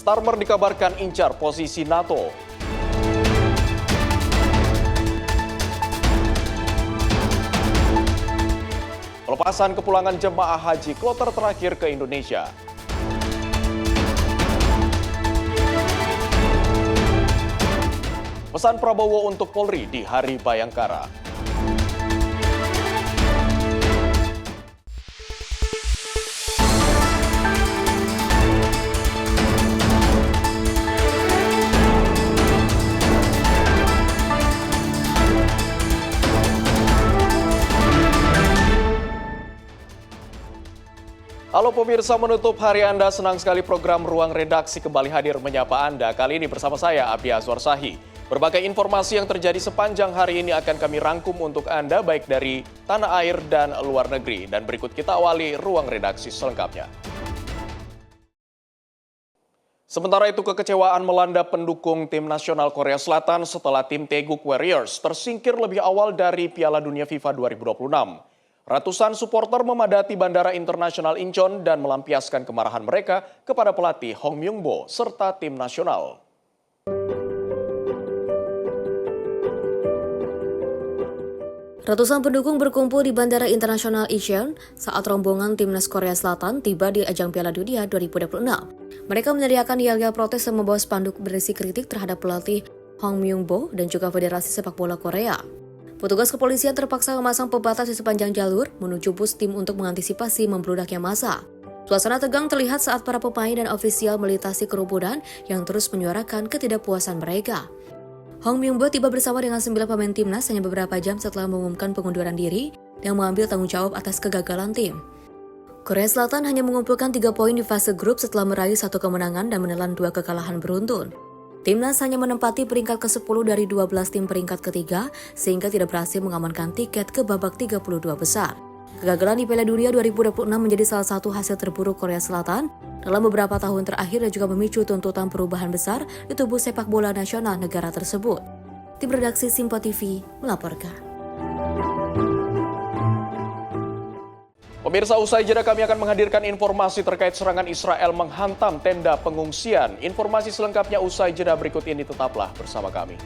Starmer dikabarkan incar posisi NATO. Pelepasan kepulangan jemaah haji kloter terakhir ke Indonesia. Pesan Prabowo untuk Polri di Hari Bayangkara. Halo pemirsa, menutup hari Anda, senang sekali program Ruang Redaksi kembali hadir menyapa Anda. Kali ini bersama saya, Abi Azwar Sahi. Berbagai informasi yang terjadi sepanjang hari ini akan kami rangkum untuk Anda, baik dari tanah air dan luar negeri. Dan berikut kita awali Ruang Redaksi selengkapnya. Sementara itu, kekecewaan melanda pendukung tim nasional Korea Selatan setelah tim Taeguk Warriors tersingkir lebih awal dari Piala Dunia FIFA 2026. Ratusan supporter memadati Bandara Internasional Incheon dan melampiaskan kemarahan mereka kepada pelatih Hong Myung-bo serta tim nasional. Ratusan pendukung berkumpul di Bandara Internasional Incheon saat rombongan timnas Korea Selatan tiba di ajang Piala Dunia 2026. Mereka meneriakan yel-yel protes dan membawa spanduk berisi kritik terhadap pelatih Hong Myung-bo dan juga Federasi Sepak Bola Korea. Petugas kepolisian terpaksa memasang pembatas di sepanjang jalur menuju bus tim untuk mengantisipasi membludaknya massa. Suasana tegang terlihat saat para pemain dan ofisial melintasi kerumunan yang terus menyuarakan ketidakpuasan mereka. Hong Myung-bo tiba bersama dengan 9 pemain timnas hanya beberapa jam setelah mengumumkan pengunduran diri dan mengambil tanggung jawab atas kegagalan tim. Korea Selatan hanya mengumpulkan 3 poin di fase grup setelah meraih 1 kemenangan dan menelan 2 kekalahan beruntun. Timnas hanya menempati peringkat ke-10 dari 12 tim peringkat ketiga, sehingga tidak berhasil mengamankan tiket ke babak 32 besar. Kegagalan di Piala Dunia 2026 menjadi salah satu hasil terburuk Korea Selatan dalam beberapa tahun terakhir dan juga memicu tuntutan perubahan besar di tubuh sepak bola nasional negara tersebut. Tim redaksi Simpo TV melaporkan. Pemirsa, usai jeda kami akan menghadirkan informasi terkait serangan Israel menghantam tenda pengungsian. Informasi selengkapnya usai jeda berikut ini, tetaplah bersama kami.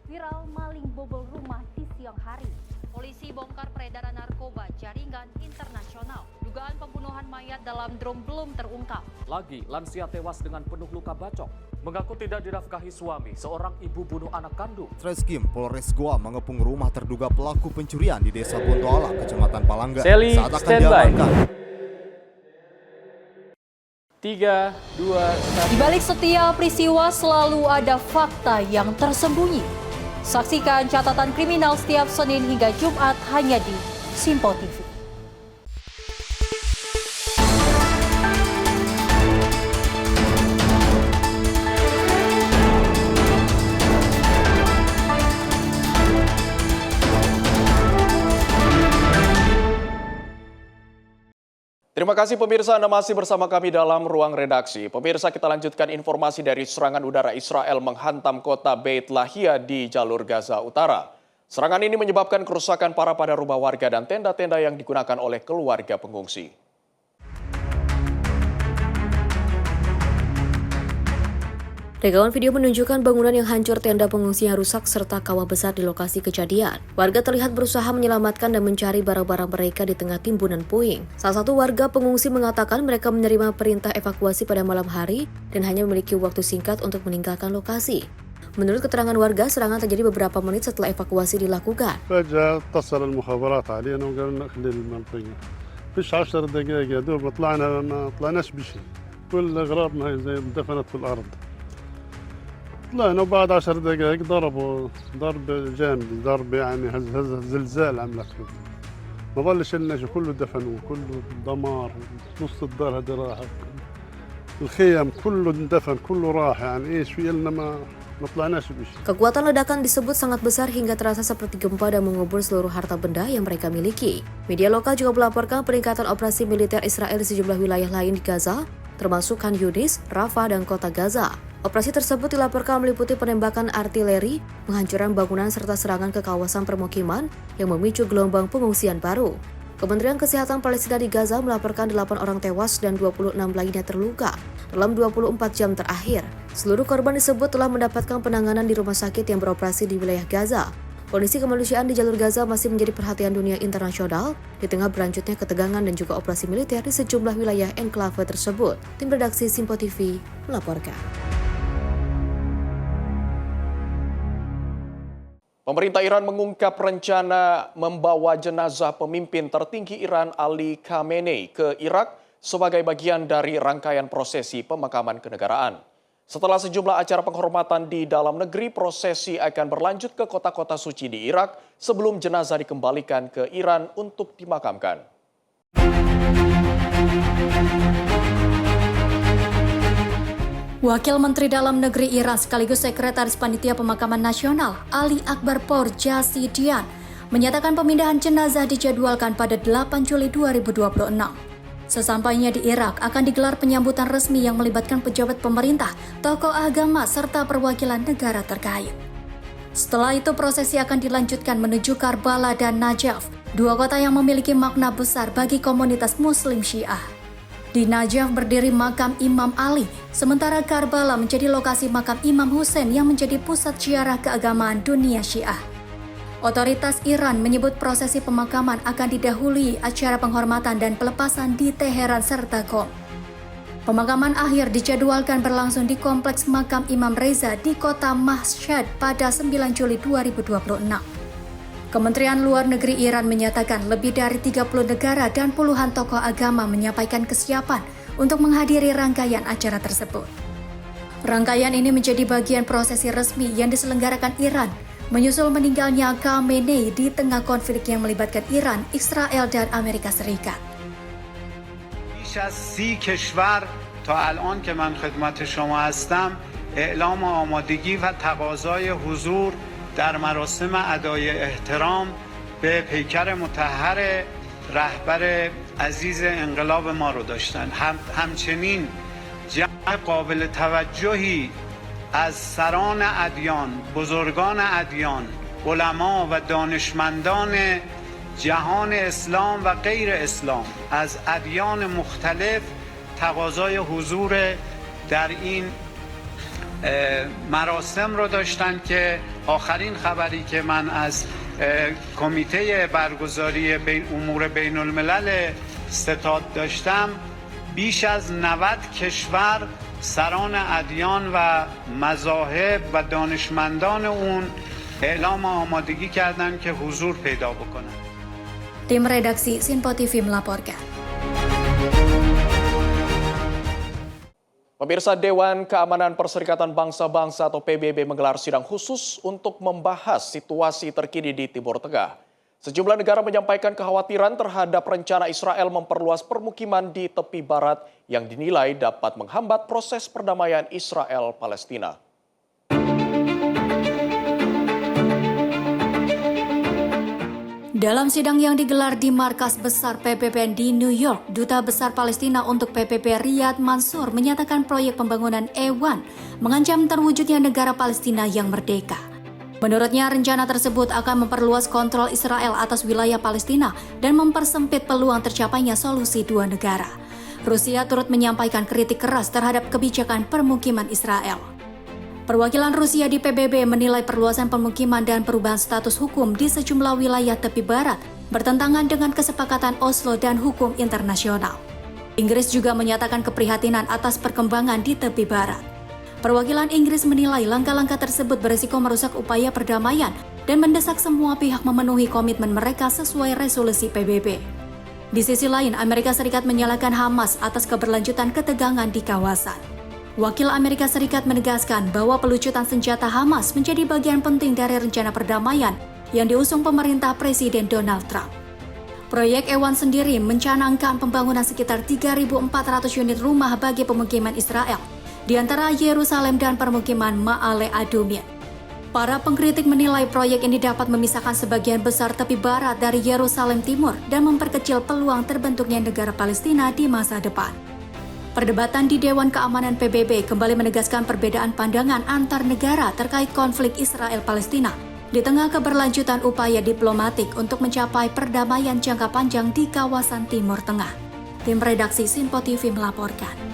Viral maling bobol rumah di siang hari. Polisi bongkar peredaran narkoba jaringan internasional. Dugaan pembunuhan mayat dalam drum belum terungkap. Lagi, lansia tewas dengan penuh luka bacok. Mengaku tidak dinafkahi suami, seorang ibu bunuh anak kandung. Satreskrim Polres Goa mengepung rumah terduga pelaku pencurian di Desa Bontoala, Kecamatan Palangga. Sally, saat akan standby. diamankan. 3, 2, 1. Di balik setiap peristiwa selalu ada fakta yang tersembunyi. Saksikan catatan kriminal setiap Senin hingga Jumat hanya di Simpo TV. Terima kasih pemirsa, Anda masih bersama kami dalam Ruang Redaksi. Pemirsa, kita lanjutkan informasi dari serangan udara Israel menghantam kota Beit Lahia di jalur Gaza Utara. Serangan ini menyebabkan kerusakan parah pada rumah warga dan tenda-tenda yang digunakan oleh keluarga pengungsi. Rekaman video menunjukkan bangunan yang hancur, tenda pengungsi yang rusak, serta kawah besar di lokasi kejadian. Warga terlihat berusaha menyelamatkan dan mencari barang-barang mereka di tengah timbunan puing. Salah satu warga pengungsi mengatakan mereka menerima perintah evakuasi pada malam hari dan hanya memiliki waktu singkat untuk meninggalkan lokasi. Menurut keterangan warga, serangan terjadi beberapa menit setelah evakuasi dilakukan. فجأة اتصل المخابرات علينا وقالوا لنا خلي المنطقة. فيش 10 دقائق يا دوب طلعنا ما طلعناش بشيء. كل أغراضنا هي زي اندفنت في الأرض. طلعنا وبعد 10 دقائق ضربوا ضرب جامد، ضرب يعني زلزال عملت له. ما ظلش لنا شيء، كله دفنوه، كله دمار، نص الدار هذه راحت، الخيم كله اندفن، كله راح، يعني ايش في لنا ما طلعناش بشيء. Kekuatan ledakan disebut sangat besar hingga terasa seperti gempa dan mengubur seluruh harta benda yang mereka miliki. Media lokal juga melaporkan peningkatan operasi militer Israel di sejumlah wilayah lain di Gaza, termasuk Khan Yunis, Rafah, dan kota Gaza. Operasi tersebut dilaporkan meliputi penembakan artileri, penghancuran bangunan serta serangan ke kawasan permukiman yang memicu gelombang pengungsian baru. Kementerian Kesehatan Palestina di Gaza melaporkan 8 orang tewas dan 26 lainnya terluka dalam 24 jam terakhir. Seluruh korban disebut telah mendapatkan penanganan di rumah sakit yang beroperasi di wilayah Gaza. Kondisi kemanusiaan di jalur Gaza masih menjadi perhatian dunia internasional di tengah berlanjutnya ketegangan dan juga operasi militer di sejumlah wilayah enklave tersebut. Tim redaksi Simpo TV melaporkan. Pemerintah Iran mengungkap rencana membawa jenazah pemimpin tertinggi Iran Ali Khamenei ke Irak sebagai bagian dari rangkaian prosesi pemakaman kenegaraan. Setelah sejumlah acara penghormatan di dalam negeri, prosesi akan berlanjut ke kota-kota suci di Irak sebelum jenazah dikembalikan ke Iran untuk dimakamkan. Wakil Menteri Dalam Negeri Iran sekaligus Sekretaris Panitia Pemakaman Nasional Ali Akbar Porjasidian menyatakan pemindahan jenazah dijadwalkan pada 8 Juli 2026. Sesampainya di Irak akan digelar penyambutan resmi yang melibatkan pejabat pemerintah, tokoh agama, serta perwakilan negara terkait. Setelah itu prosesi akan dilanjutkan menuju Karbala dan Najaf, dua kota yang memiliki makna besar bagi komunitas Muslim Syiah. Di Najaf berdiri makam Imam Ali, sementara Karbala menjadi lokasi makam Imam Hussein yang menjadi pusat syiarah keagamaan dunia Syiah. Otoritas Iran menyebut prosesi pemakaman akan didahului acara penghormatan dan pelepasan di Teheran serta Qom. Pemakaman akhir dijadwalkan berlangsung di Kompleks Makam Imam Reza di kota Mashhad pada 9 Juli 2026. Kementerian Luar Negeri Iran menyatakan lebih dari 30 negara dan puluhan tokoh agama menyampaikan kesiapan untuk menghadiri rangkaian acara tersebut. Rangkaian ini menjadi bagian prosesi resmi yang diselenggarakan Iran, menyusul meninggalnya Khamenei di tengah konflik yang melibatkan Iran, Israel, dan Amerika Serikat. بیش از 30 کشور تا الان که من خدمت شما هستم اعلام آمادگی و تقاضای حضور در مراسم ادای احترام به پیکر مطهر رهبر عزیز انقلاب ما رو داشتن. همچنین جمع قابل توجهی از سران ادیان، بزرگان ادیان، علما و دانشمندان جهان اسلام و غیر اسلام از ادیان مختلف تقاضای حضور در این مراسم رو داشتن که آخرین خبری که من از کمیته برگزاری امور بین الملل ستاد داشتم بیش از 90 کشور سران ادیان و مذاهب و دانشمندان اون اعلام آمادگی کردن که حضور پیدا بکنن. Tim redaksi Simpo TV melaporkan. Pemirsa, Dewan Keamanan Perserikatan Bangsa-Bangsa atau PBB menggelar sidang khusus untuk membahas situasi terkini di Timur Tengah. Sejumlah negara menyampaikan kekhawatiran terhadap rencana Israel memperluas permukiman di tepi barat yang dinilai dapat menghambat proses perdamaian Israel-Palestina. Dalam sidang yang digelar di markas besar PBB di New York, Duta Besar Palestina untuk PBB Riyad Mansour menyatakan proyek pembangunan E1 mengancam terwujudnya negara Palestina yang merdeka. Menurutnya, rencana tersebut akan memperluas kontrol Israel atas wilayah Palestina dan mempersempit peluang tercapainya solusi dua negara. Rusia turut menyampaikan kritik keras terhadap kebijakan permukiman Israel. Perwakilan Rusia di PBB menilai perluasan pemukiman dan perubahan status hukum di sejumlah wilayah tepi barat bertentangan dengan kesepakatan Oslo dan hukum internasional. Inggris juga menyatakan keprihatinan atas perkembangan di tepi barat. Perwakilan Inggris menilai langkah-langkah tersebut berisiko merusak upaya perdamaian dan mendesak semua pihak memenuhi komitmen mereka sesuai resolusi PBB. Di sisi lain, Amerika Serikat menyalahkan Hamas atas keberlanjutan ketegangan di kawasan. Wakil Amerika Serikat menegaskan bahwa pelucutan senjata Hamas menjadi bagian penting dari rencana perdamaian yang diusung pemerintah Presiden Donald Trump. Proyek Ewan sendiri mencanangkan pembangunan sekitar 3.400 unit rumah bagi pemukiman Israel, di antara Yerusalem dan permukiman Ma'ale Adumim. Para pengkritik menilai proyek ini dapat memisahkan sebagian besar tepi barat dari Yerusalem Timur dan memperkecil peluang terbentuknya negara Palestina di masa depan. Perdebatan di Dewan Keamanan PBB kembali menegaskan perbedaan pandangan antar negara terkait konflik Israel-Palestina di tengah keberlanjutan upaya diplomatik untuk mencapai perdamaian jangka panjang di kawasan Timur Tengah. Tim redaksi Sinpo TV melaporkan.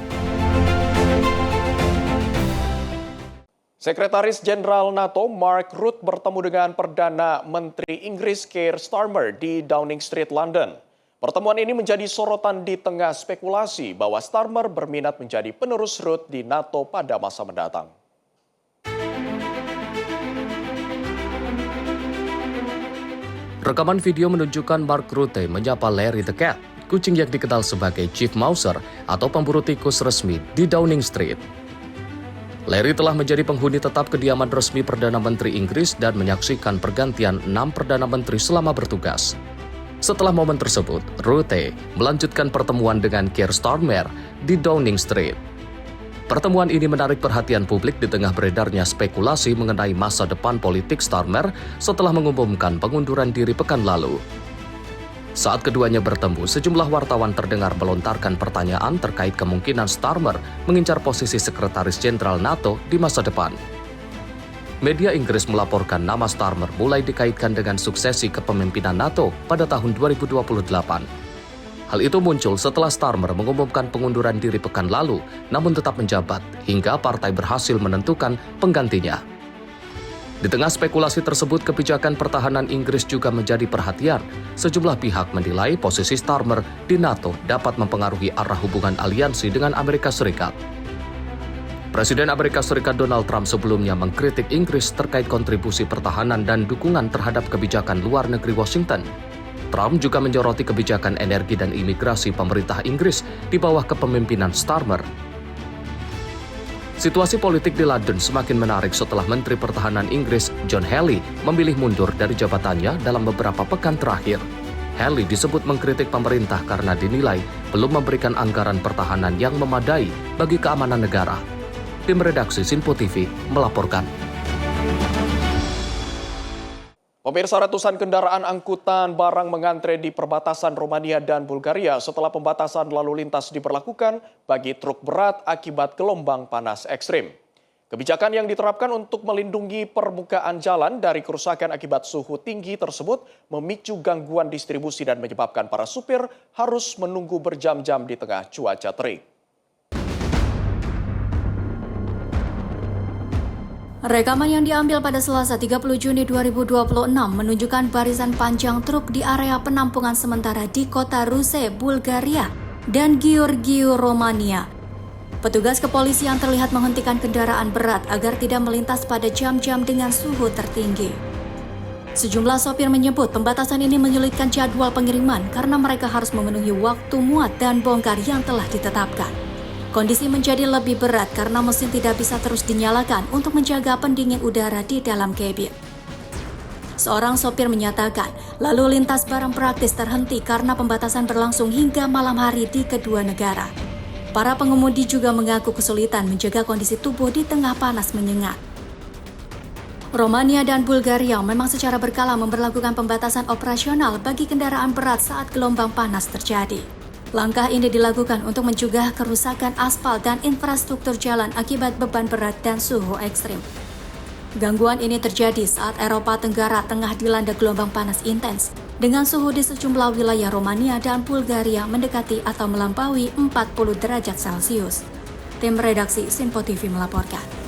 Sekretaris Jenderal NATO Mark Rutte bertemu dengan Perdana Menteri Inggris Keir Starmer di Downing Street, London. Pertemuan ini menjadi sorotan di tengah spekulasi bahwa Starmer berminat menjadi penerus Rutte di NATO pada masa mendatang. Rekaman video menunjukkan Mark Rutte menyapa Larry the Cat, kucing yang dikenal sebagai Chief Mouser atau pemburu tikus resmi di Downing Street. Larry telah menjadi penghuni tetap kediaman resmi Perdana Menteri Inggris dan menyaksikan pergantian 6 Perdana Menteri selama bertugas. Setelah momen tersebut, Rutte melanjutkan pertemuan dengan Keir Starmer di Downing Street. Pertemuan ini menarik perhatian publik di tengah beredarnya spekulasi mengenai masa depan politik Starmer setelah mengumumkan pengunduran diri pekan lalu. Saat keduanya bertemu, sejumlah wartawan terdengar melontarkan pertanyaan terkait kemungkinan Starmer mengincar posisi Sekretaris Jenderal NATO di masa depan. Media Inggris melaporkan nama Starmer mulai dikaitkan dengan suksesi kepemimpinan NATO pada tahun 2028. Hal itu muncul setelah Starmer mengumumkan pengunduran diri pekan lalu, namun tetap menjabat hingga partai berhasil menentukan penggantinya. Di tengah spekulasi tersebut, kebijakan pertahanan Inggris juga menjadi perhatian. Sejumlah pihak menilai posisi Starmer di NATO dapat mempengaruhi arah hubungan aliansi dengan Amerika Serikat. Presiden Amerika Serikat Donald Trump sebelumnya mengkritik Inggris terkait kontribusi pertahanan dan dukungan terhadap kebijakan luar negeri Washington. Trump juga menyoroti kebijakan energi dan imigrasi pemerintah Inggris di bawah kepemimpinan Starmer. Situasi politik di London semakin menarik setelah Menteri Pertahanan Inggris John Healey memilih mundur dari jabatannya dalam beberapa pekan terakhir. Healey disebut mengkritik pemerintah karena dinilai belum memberikan anggaran pertahanan yang memadai bagi keamanan negara. Tim redaksi Sinpo TV melaporkan. Pemirsa, ratusan kendaraan angkutan barang mengantre di perbatasan Romania dan Bulgaria setelah pembatasan lalu lintas diberlakukan bagi truk berat akibat gelombang panas ekstrim. Kebijakan yang diterapkan untuk melindungi permukaan jalan dari kerusakan akibat suhu tinggi tersebut memicu gangguan distribusi dan menyebabkan para supir harus menunggu berjam-jam di tengah cuaca terik. Rekaman yang diambil pada Selasa 30 Juni 2026 menunjukkan barisan panjang truk di area penampungan sementara di kota Ruse, Bulgaria, dan Giurgiu, Romania. Petugas kepolisian terlihat menghentikan kendaraan berat agar tidak melintas pada jam-jam dengan suhu tertinggi. Sejumlah sopir menyebut pembatasan ini menyulitkan jadwal pengiriman karena mereka harus memenuhi waktu muat dan bongkar yang telah ditetapkan. Kondisi menjadi lebih berat karena mesin tidak bisa terus dinyalakan untuk menjaga pendingin udara di dalam kabin. Seorang sopir menyatakan, lalu lintas barang praktis terhenti karena pembatasan berlangsung hingga malam hari di kedua negara. Para pengemudi juga mengaku kesulitan menjaga kondisi tubuh di tengah panas menyengat. Romania dan Bulgaria memang secara berkala memberlakukan pembatasan operasional bagi kendaraan berat saat gelombang panas terjadi. Langkah ini dilakukan untuk mencegah kerusakan aspal dan infrastruktur jalan akibat beban berat dan suhu ekstrim. Gangguan ini terjadi saat Eropa Tenggara tengah dilanda gelombang panas intens, dengan suhu di sejumlah wilayah Romania dan Bulgaria mendekati atau melampaui 40 derajat Celcius. Tim redaksi Sinpo TV melaporkan.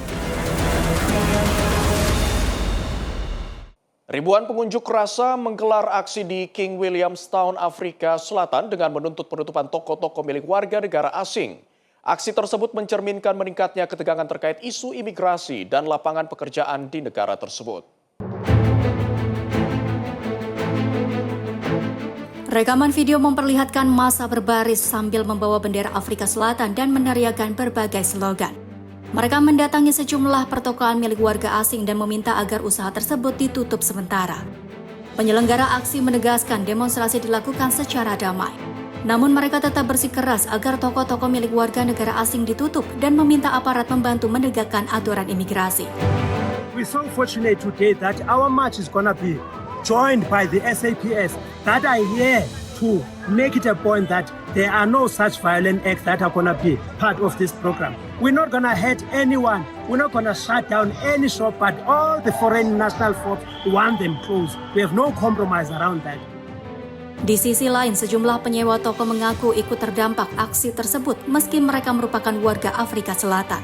Ribuan pengunjuk rasa menggelar aksi di King Williamstown, Afrika Selatan dengan menuntut penutupan toko-toko milik warga negara asing. Aksi tersebut mencerminkan meningkatnya ketegangan terkait isu imigrasi dan lapangan pekerjaan di negara tersebut. Rekaman video memperlihatkan massa berbaris sambil membawa bendera Afrika Selatan dan meneriakkan berbagai slogan. Mereka mendatangi sejumlah pertokoan milik warga asing dan meminta agar usaha tersebut ditutup sementara. Penyelenggara aksi menegaskan demonstrasi dilakukan secara damai. Namun mereka tetap bersikeras agar toko-toko milik warga negara asing ditutup dan meminta aparat membantu menegakkan aturan imigrasi. We're so fortunate today that our march is gonna be joined by the SAPS that are here to make it a point that there are no such violent acts that are gonna be part of this program. We're not gonna hurt anyone. We're not gonna shut down any shop, but all the foreign national folks want them closed. We have no compromise around that. Di sisi lain, sejumlah penyewa toko mengaku ikut terdampak aksi tersebut meski mereka merupakan warga Afrika Selatan.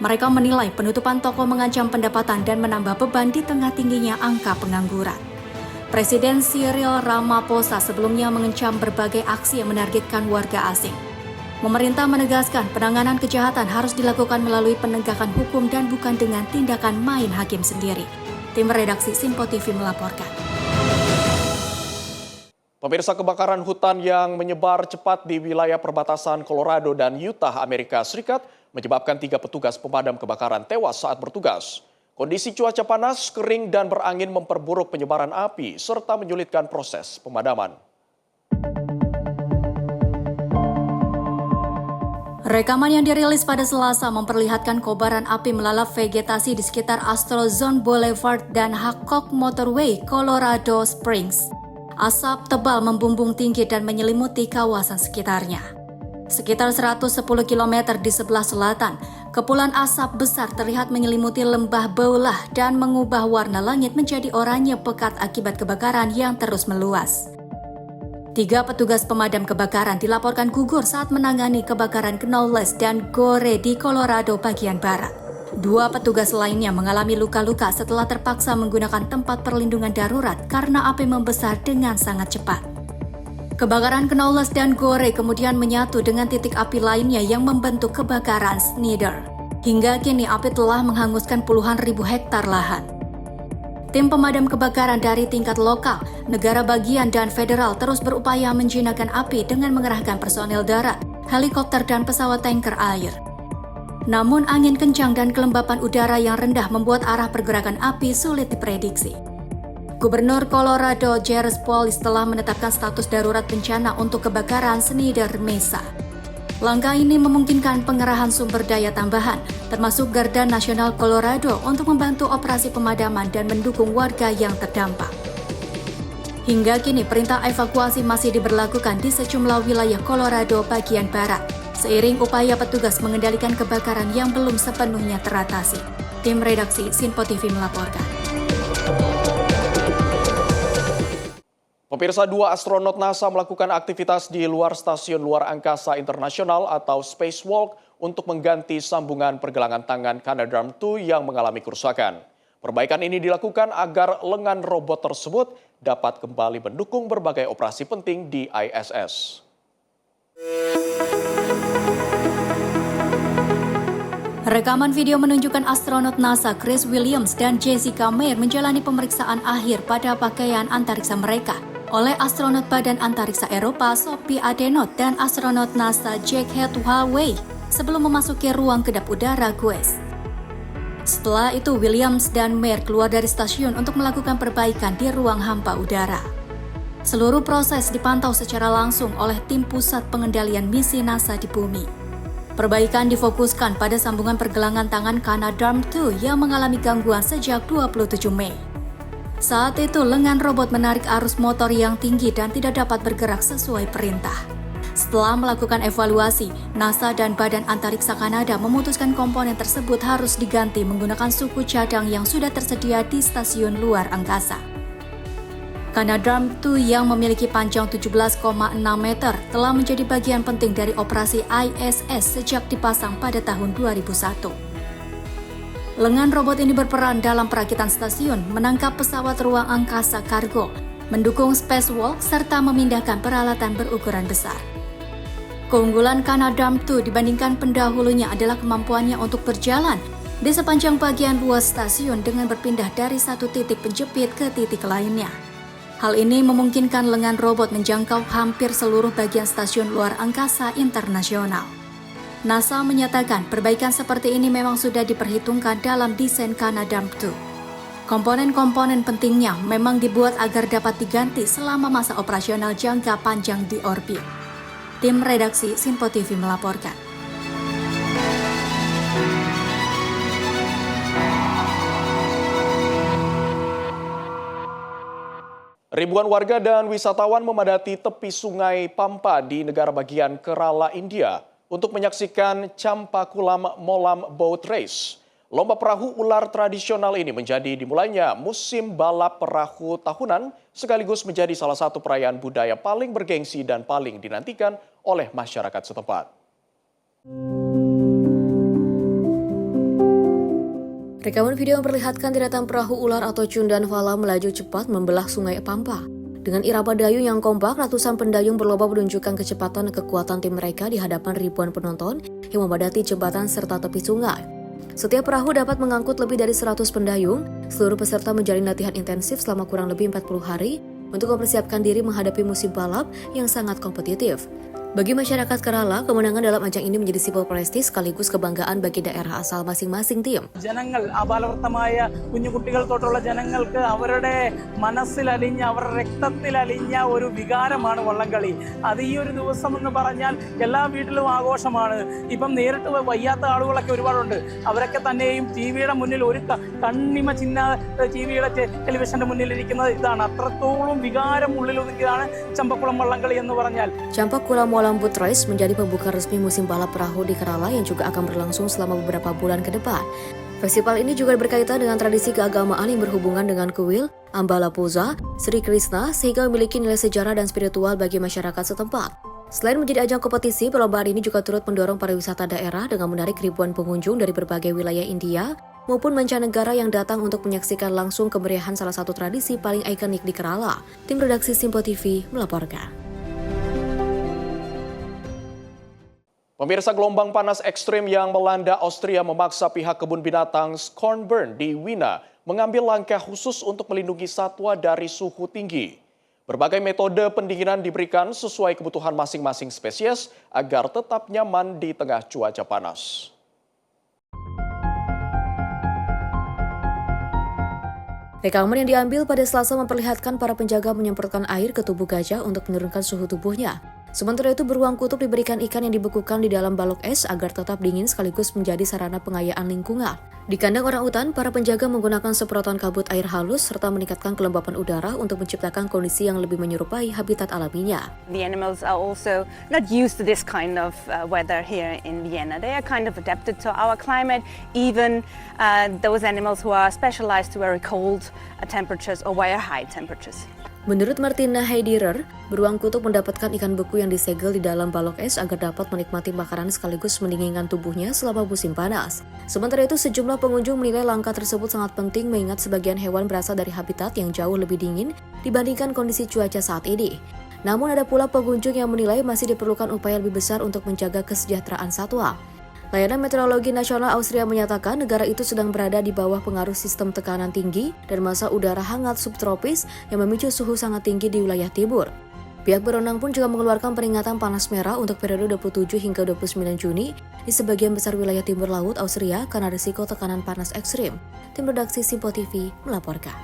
Mereka menilai penutupan toko mengancam pendapatan dan menambah beban di tengah tingginya angka pengangguran. Presiden Cyril Ramaphosa sebelumnya mengecam berbagai aksi yang menargetkan warga asing. Pemerintah menegaskan penanganan kejahatan harus dilakukan melalui penegakan hukum dan bukan dengan tindakan main hakim sendiri. Tim redaksi Simpo TV melaporkan. Pemirsa, kebakaran hutan yang menyebar cepat di wilayah perbatasan Colorado dan Utah, Amerika Serikat, menyebabkan 3 petugas pemadam kebakaran tewas saat bertugas. Kondisi cuaca panas, kering, dan berangin memperburuk penyebaran api, serta menyulitkan proses pemadaman. Rekaman yang dirilis pada Selasa memperlihatkan kobaran api melalap vegetasi di sekitar Astrozone Boulevard dan Hancock Motorway, Colorado Springs. Asap tebal membumbung tinggi dan menyelimuti kawasan sekitarnya. Sekitar 110 km di sebelah selatan, kepulan asap besar terlihat menyelimuti lembah Beulah dan mengubah warna langit menjadi oranye pekat akibat kebakaran yang terus meluas. 3 petugas pemadam kebakaran dilaporkan gugur saat menangani kebakaran Knowles dan Gore di Colorado bagian barat. 2 petugas lainnya mengalami luka-luka setelah terpaksa menggunakan tempat perlindungan darurat karena api membesar dengan sangat cepat. Kebakaran Knowles dan Gore kemudian menyatu dengan titik api lainnya yang membentuk kebakaran Snyder. Hingga kini api telah menghanguskan puluhan ribu hektar lahan. Tim pemadam kebakaran dari tingkat lokal, negara bagian, dan federal terus berupaya menjinakkan api dengan mengerahkan personel darat, helikopter, dan pesawat tanker air. Namun angin kencang dan kelembapan udara yang rendah membuat arah pergerakan api sulit diprediksi. Gubernur Colorado Jared Polis telah menetapkan status darurat bencana untuk kebakaran Snyder Mesa. Langkah ini memungkinkan pengerahan sumber daya tambahan, termasuk Garda Nasional Colorado untuk membantu operasi pemadaman dan mendukung warga yang terdampak. Hingga kini perintah evakuasi masih diberlakukan di sejumlah wilayah Colorado bagian barat, seiring upaya petugas mengendalikan kebakaran yang belum sepenuhnya teratasi. Tim redaksi Simpo TV melaporkan. Pemirsa, 2 astronot NASA melakukan aktivitas di luar Stasiun Luar Angkasa Internasional atau Spacewalk untuk mengganti sambungan pergelangan tangan Canadarm2 yang mengalami kerusakan. Perbaikan ini dilakukan agar lengan robot tersebut dapat kembali mendukung berbagai operasi penting di ISS. Rekaman video menunjukkan astronot NASA Chris Williams dan Jessica Meir menjalani pemeriksaan akhir pada pakaian antariksa mereka oleh astronot Badan Antariksa Eropa Sophie Adenot dan astronot NASA Jack Hadway sebelum memasuki ruang kedap udara Gues. Setelah itu, Williams dan Meir keluar dari stasiun untuk melakukan perbaikan di ruang hampa udara. Seluruh proses dipantau secara langsung oleh tim pusat pengendalian misi NASA di bumi. Perbaikan difokuskan pada sambungan pergelangan tangan Canadarm2 yang mengalami gangguan sejak 27 Mei. Saat itu, lengan robot menarik arus motor yang tinggi dan tidak dapat bergerak sesuai perintah. Setelah melakukan evaluasi, NASA dan Badan Antariksa Kanada memutuskan komponen tersebut harus diganti menggunakan suku cadang yang sudah tersedia di stasiun luar angkasa. Canadarm2 yang memiliki panjang 17,6 meter telah menjadi bagian penting dari operasi ISS sejak dipasang pada tahun 2001. Lengan robot ini berperan dalam perakitan stasiun, menangkap pesawat ruang angkasa kargo, mendukung spacewalk, serta memindahkan peralatan berukuran besar. Keunggulan Canadarm2 dibandingkan pendahulunya adalah kemampuannya untuk berjalan di sepanjang bagian luas stasiun dengan berpindah dari satu titik penjepit ke titik lainnya. Hal ini memungkinkan lengan robot menjangkau hampir seluruh bagian stasiun luar angkasa internasional. NASA menyatakan perbaikan seperti ini memang sudah diperhitungkan dalam desain Canadarm2. Komponen-komponen pentingnya memang dibuat agar dapat diganti selama masa operasional jangka panjang di orbit. Tim redaksi Sinpo TV melaporkan. Ribuan warga dan wisatawan memadati tepi sungai Pampa di negara bagian Kerala, India untuk menyaksikan Champakulam Molam Boat Race. Lomba perahu ular tradisional ini menjadi dimulainya musim balap perahu tahunan sekaligus menjadi salah satu perayaan budaya paling bergengsi dan paling dinantikan oleh masyarakat setempat. Rekaman video memperlihatkan deretan perahu ular atau cundan vala melaju cepat membelah sungai Pampa. Dengan irama dayung yang kompak, ratusan pendayung berlomba menunjukkan kecepatan dan kekuatan tim mereka di hadapan ribuan penonton yang memadati jembatan serta tepi sungai. Setiap perahu dapat mengangkut lebih dari 100 pendayung. Seluruh peserta menjalani latihan intensif selama kurang lebih 40 hari untuk mempersiapkan diri menghadapi musim balap yang sangat kompetitif. Bagi masyarakat Kerala, kemenangan dalam ajang ini menjadi simbol prestis sekaligus kebanggaan bagi daerah asal masing-masing tim. ജനങ്ങൾ അബാലവൃത്തമായ കുഞ്ഞുകുട്ടികൾ തൊട്ടുള്ള ജനങ്ങൾക്ക് അവരുടെ മനസ്സിലലിഞ്ഞ അവരുടെ രക്തത്തിലലിഞ്ഞ ഒരു വികാരമാണ് വള്ളംകളി. അത് ഈ ഒരു ദിവസം എന്ന് പറഞ്ഞാൽ എല്ലാ വീട്ടിലും ആഘോഷമാണ്. ഇപ്പം നേരിട്ട് വയ്യാത്ത ആളുകളൊക്കെ ഒരുപാടുണ്ട്. അവരൊക്കെ തന്നെയും ടിവിയുടെ മുന്നിൽ ഒരു കണ്ണിമ ചിന്ന ടിവിയുടെ ടെലിവിഷന്റെ മുന്നിലിരിക്കുന്നത് ഇതാണ്. അത്രത്തോളം വികാരം ഉള്ളിലൊതുക്കിയതാണ് ചമ്പക്കുളം വള്ളംകളി എന്ന് പറഞ്ഞാൽ. Champakulam Molam Boat Race menjadi pembuka resmi musim balap perahu di Kerala yang juga akan berlangsung selama beberapa bulan ke depan. Festival ini juga berkaitan dengan tradisi keagamaan yang berhubungan dengan kuil, Ambala Puja, Sri Krishna, sehingga memiliki nilai sejarah dan spiritual bagi masyarakat setempat. Selain menjadi ajang kompetisi, perlombaan ini juga turut mendorong pariwisata daerah dengan menarik ribuan pengunjung dari berbagai wilayah India maupun mancanegara yang datang untuk menyaksikan langsung kemeriahan salah satu tradisi paling ikonik di Kerala. Tim redaksi Sinpo TV melaporkan. Pemirsa, gelombang panas ekstrim yang melanda Austria memaksa pihak kebun binatang Schönbrunn di Wina mengambil langkah khusus untuk melindungi satwa dari suhu tinggi. Berbagai metode pendinginan diberikan sesuai kebutuhan masing-masing spesies agar tetap nyaman di tengah cuaca panas. Rekaman yang diambil pada Selasa memperlihatkan para penjaga menyemprotkan air ke tubuh gajah untuk menurunkan suhu tubuhnya. Sementara itu beruang kutub diberikan ikan yang dibekukan di dalam balok es agar tetap dingin sekaligus menjadi sarana pengayaan lingkungan. Di kandang orangutan, para penjaga menggunakan semprotan kabut air halus serta meningkatkan kelembapan udara untuk menciptakan kondisi yang lebih menyerupai habitat alaminya. The animals are also not used to this kind of weather here in Vienna. They are kind of adapted to our climate, even those animals who are specialized to very cold temperatures or very high temperatures. Menurut Martina Heiderer, beruang kutub mendapatkan ikan beku yang disegel di dalam balok es agar dapat menikmati makanan sekaligus mendinginkan tubuhnya selama musim panas. Sementara itu, sejumlah pengunjung menilai langkah tersebut sangat penting mengingat sebagian hewan berasal dari habitat yang jauh lebih dingin dibandingkan kondisi cuaca saat ini. Namun ada pula pengunjung yang menilai masih diperlukan upaya lebih besar untuk menjaga kesejahteraan satwa. Layanan Meteorologi Nasional Austria menyatakan negara itu sedang berada di bawah pengaruh sistem tekanan tinggi dan masa udara hangat subtropis yang memicu suhu sangat tinggi di wilayah timur. Pihak berwenang pun juga mengeluarkan peringatan panas merah untuk periode 27 hingga 29 Juni di sebagian besar wilayah timur laut Austria karena risiko tekanan panas ekstrim. Tim redaksi Sinpo TV melaporkan.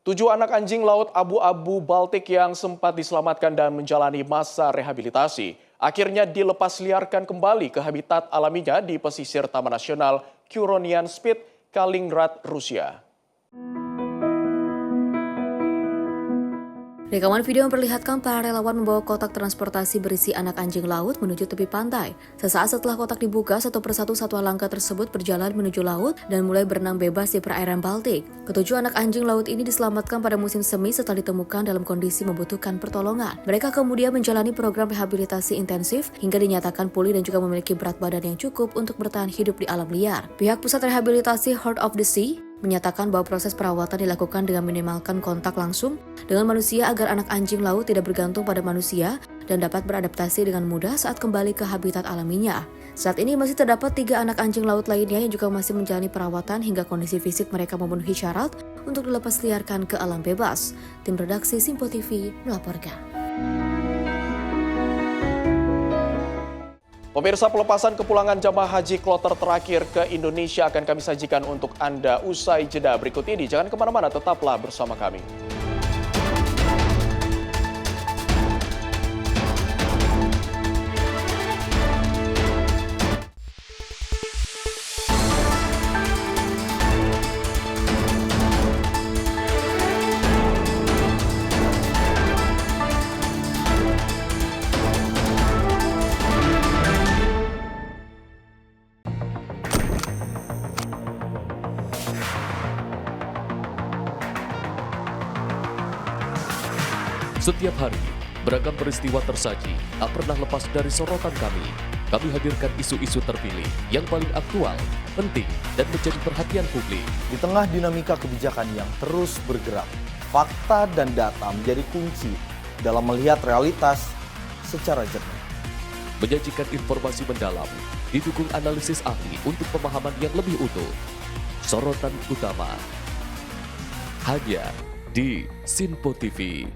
7 anak anjing laut abu-abu Baltik yang sempat diselamatkan dan menjalani masa rehabilitasi akhirnya dilepas liarkan kembali ke habitat alaminya di pesisir Taman Nasional Curonian Spit, Kaliningrad, Rusia. Rekaman video memperlihatkan para relawan membawa kotak transportasi berisi anak anjing laut menuju tepi pantai. Sesaat setelah kotak dibuka, satu persatu satwa langka tersebut berjalan menuju laut dan mulai berenang bebas di perairan Baltik. Ketujuh anak anjing laut ini diselamatkan pada musim semi setelah ditemukan dalam kondisi membutuhkan pertolongan. Mereka kemudian menjalani program rehabilitasi intensif hingga dinyatakan pulih dan juga memiliki berat badan yang cukup untuk bertahan hidup di alam liar. Pihak Pusat Rehabilitasi Heart of the Sea menyatakan bahwa proses perawatan dilakukan dengan minimalkan kontak langsung dengan manusia agar anak anjing laut tidak bergantung pada manusia dan dapat beradaptasi dengan mudah saat kembali ke habitat alaminya. Saat ini masih terdapat 3 anak anjing laut lainnya yang juga masih menjalani perawatan hingga kondisi fisik mereka memenuhi syarat untuk dilepas liarkan ke alam bebas. Tim redaksi Simpo TV melaporkan. Pemirsa, pelepasan kepulangan jamaah haji kloter terakhir ke Indonesia akan kami sajikan untuk Anda usai jeda berikut ini. Jangan kemana-mana, tetaplah bersama kami. Setiap hari, beragam peristiwa tersaji tak pernah lepas dari sorotan kami. Kami hadirkan isu-isu terpilih yang paling aktual, penting, dan menjadi perhatian publik. Di tengah dinamika kebijakan yang terus bergerak, fakta dan data menjadi kunci dalam melihat realitas secara jernih. Menyajikan informasi mendalam, didukung analisis ahli untuk pemahaman yang lebih utuh. Sorotan utama hanya di Simpo TV.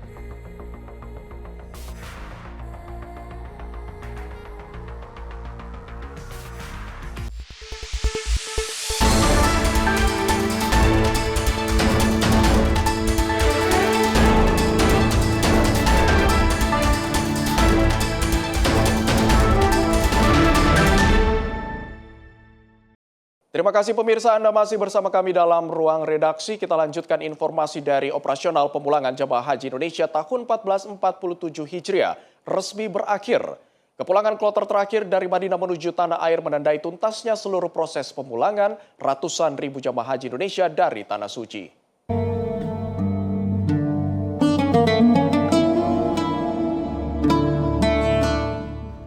Terima kasih pemirsa, Anda masih bersama kami dalam ruang redaksi. Kita lanjutkan informasi dari operasional pemulangan jemaah haji Indonesia tahun 1447 Hijriah resmi berakhir. Kepulangan kloter terakhir dari Madinah menuju tanah air menandai tuntasnya seluruh proses pemulangan ratusan ribu jemaah haji Indonesia dari Tanah Suci.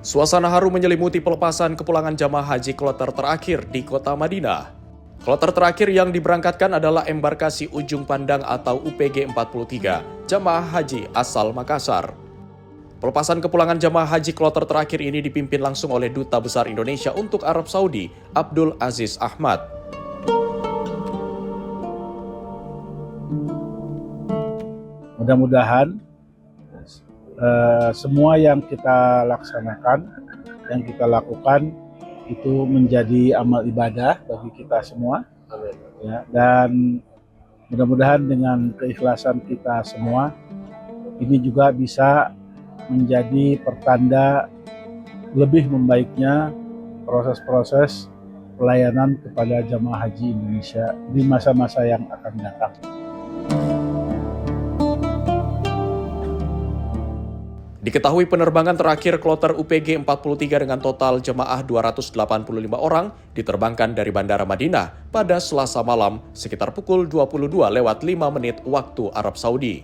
Suasana haru menyelimuti pelepasan kepulangan jamaah haji kloter terakhir di kota Madinah. Kloter terakhir yang diberangkatkan adalah embarkasi Ujung Pandang atau UPG 43, jamaah haji asal Makassar. Pelepasan kepulangan jamaah haji kloter terakhir ini dipimpin langsung oleh Duta Besar Indonesia untuk Arab Saudi, Abdul Aziz Ahmad. Mudah-mudahan semua yang kita laksanakan, yang kita lakukan itu menjadi amal ibadah bagi kita semua, ya, dan mudah-mudahan dengan keikhlasan kita semua ini juga bisa menjadi pertanda lebih membaiknya proses-proses pelayanan kepada jamaah haji Indonesia di masa-masa yang akan datang. Diketahui penerbangan terakhir kloter UPG 43 dengan total jemaah 285 orang diterbangkan dari Bandara Madinah pada Selasa malam sekitar pukul 22:05 waktu Arab Saudi.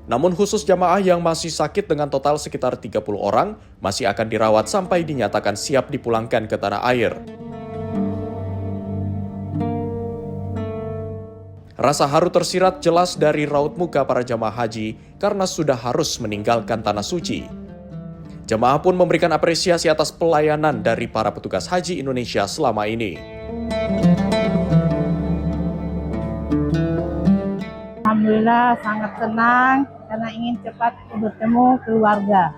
Namun khusus jemaah yang masih sakit dengan total sekitar 30 orang masih akan dirawat sampai dinyatakan siap dipulangkan ke tanah air. Rasa haru tersirat jelas dari raut muka para jamaah haji karena sudah harus meninggalkan Tanah Suci. Jemaah pun memberikan apresiasi atas pelayanan dari para petugas haji Indonesia selama ini. Alhamdulillah sangat senang karena ingin cepat bertemu keluarga.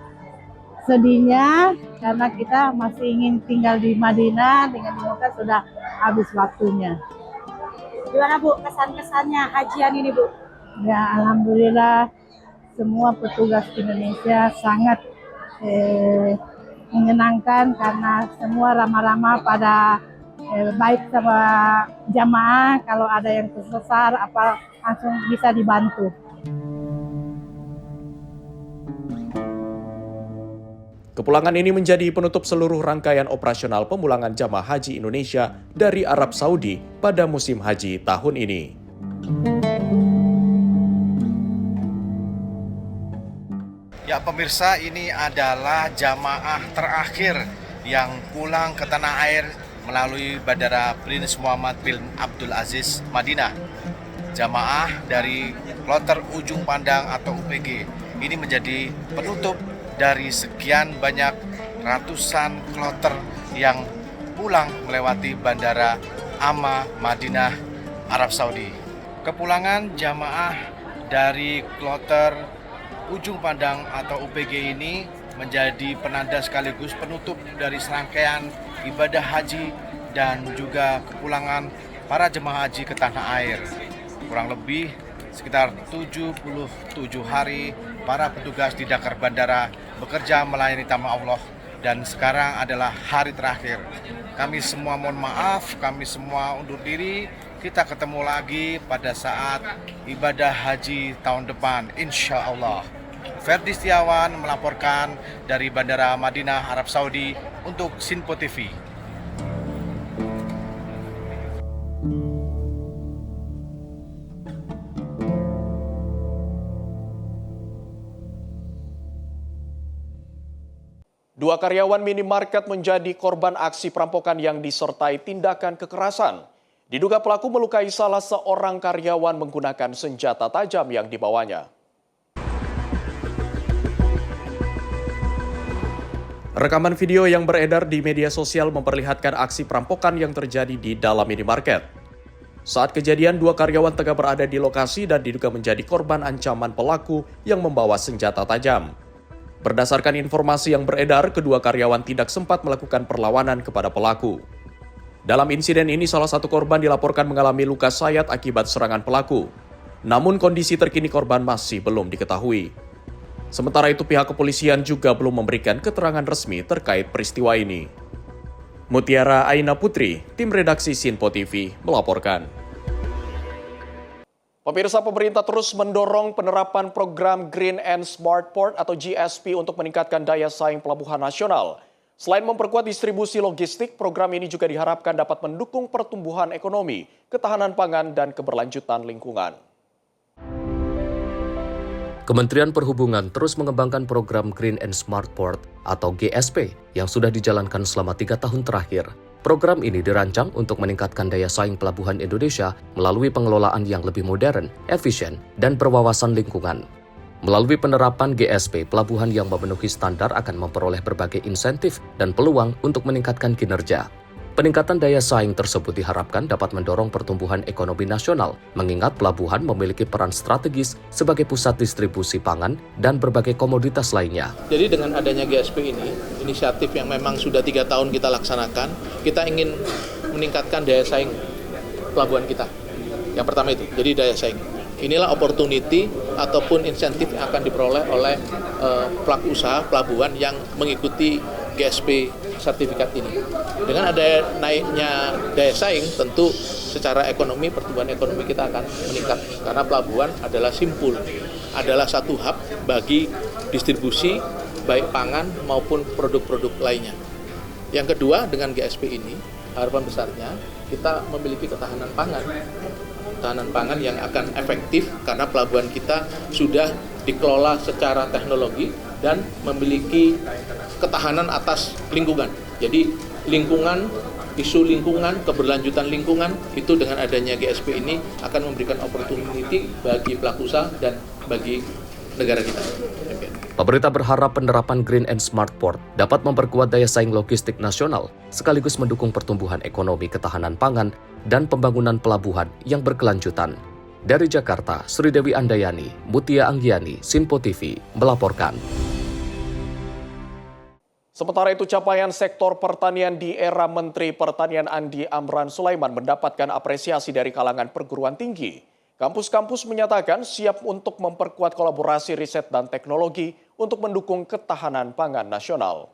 Sedihnya karena kita masih ingin tinggal di Madinah, dengan di Mekah sudah habis waktunya. Gimana Bu kesan-kesannya hajian ini Bu? Ya alhamdulillah semua petugas Indonesia sangat menyenangkan karena semua ramah-ramah pada baik sama jamaah, kalau ada yang tersesat apa langsung bisa dibantu. Kepulangan ini menjadi penutup seluruh rangkaian operasional pemulangan jamaah haji Indonesia dari Arab Saudi pada musim haji tahun ini. Ya pemirsa, ini adalah jamaah terakhir yang pulang ke tanah air melalui Bandara Prince Muhammad bin Abdul Aziz Madinah. Jamaah dari kloter Ujung Pandang atau UPG ini menjadi penutup dari sekian banyak ratusan kloter yang pulang melewati Bandara Amma Madinah, Arab Saudi. Kepulangan jamaah dari kloter Ujung Pandang atau UPG ini menjadi penanda sekaligus penutup dari serangkaian ibadah haji dan juga kepulangan para jemaah haji ke tanah air. Kurang lebih sekitar 77 hari para petugas di Dakar Bandara bekerja melayani tamu Allah, dan sekarang adalah hari terakhir. Kami semua mohon maaf, kami semua undur diri. Kita ketemu lagi pada saat ibadah haji tahun depan, insya Allah. Ferdi Setiawan melaporkan dari Bandara Madinah, Arab Saudi untuk Sinpo TV. Dua karyawan minimarket menjadi korban aksi perampokan yang disertai tindakan kekerasan. Diduga pelaku melukai salah seorang karyawan menggunakan senjata tajam yang dibawanya. Rekaman video yang beredar di media sosial memperlihatkan aksi perampokan yang terjadi di dalam minimarket. Saat kejadian, dua karyawan tengah berada di lokasi dan diduga menjadi korban ancaman pelaku yang membawa senjata tajam. Berdasarkan informasi yang beredar, kedua karyawan tidak sempat melakukan perlawanan kepada pelaku. Dalam insiden ini, salah satu korban dilaporkan mengalami luka sayat akibat serangan pelaku. Namun kondisi terkini korban masih belum diketahui. Sementara itu, pihak kepolisian juga belum memberikan keterangan resmi terkait peristiwa ini. Mutiara Aina Putri, tim redaksi Sinpo TV, melaporkan. Pemirsa, pemerintah terus mendorong penerapan program Green and Smart Port atau GSP untuk meningkatkan daya saing pelabuhan nasional. Selain memperkuat distribusi logistik, program ini juga diharapkan dapat mendukung pertumbuhan ekonomi, ketahanan pangan, dan keberlanjutan lingkungan. Kementerian Perhubungan terus mengembangkan program Green and Smart Port atau GSP yang sudah dijalankan selama 3 tahun terakhir. Program ini dirancang untuk meningkatkan daya saing pelabuhan Indonesia melalui pengelolaan yang lebih modern, efisien, dan berwawasan lingkungan. Melalui penerapan GSP, pelabuhan yang memenuhi standar akan memperoleh berbagai insentif dan peluang untuk meningkatkan kinerja. Peningkatan daya saing tersebut diharapkan dapat mendorong pertumbuhan ekonomi nasional, mengingat pelabuhan memiliki peran strategis sebagai pusat distribusi pangan dan berbagai komoditas lainnya. Jadi dengan adanya GSP ini, inisiatif yang memang sudah 3 tahun kita laksanakan, kita ingin meningkatkan daya saing pelabuhan kita. Yang pertama itu, jadi daya saing. Inilah opportunity ataupun insentif yang akan diperoleh oleh pelaku usaha pelabuhan yang mengikuti GSP sertifikat ini. Dengan ada naiknya daya saing, tentu secara ekonomi, pertumbuhan ekonomi kita akan meningkat. Karena pelabuhan adalah simpul, adalah satu hub bagi distribusi baik pangan maupun produk-produk lainnya. Yang kedua, dengan GSP ini, harapan besarnya kita memiliki ketahanan pangan. Ketahanan pangan yang akan efektif karena pelabuhan kita sudah dikelola secara teknologi dan memiliki ketahanan atas lingkungan. Jadi lingkungan, isu lingkungan, keberlanjutan lingkungan itu dengan adanya GSP ini akan memberikan opportunity bagi pelaku usaha dan bagi negara kita. Pemerintah berharap penerapan Green and Smart Port dapat memperkuat daya saing logistik nasional, sekaligus mendukung pertumbuhan ekonomi, ketahanan pangan, dan pembangunan pelabuhan yang berkelanjutan. Dari Jakarta, Sri Dewi Andayani, Mutia Anggiani, Sinpo TV, melaporkan. Sementara itu, capaian sektor pertanian di era Menteri Pertanian Andi Amran Sulaiman mendapatkan apresiasi dari kalangan perguruan tinggi. Kampus-kampus menyatakan siap untuk memperkuat kolaborasi riset dan teknologi untuk mendukung ketahanan pangan nasional.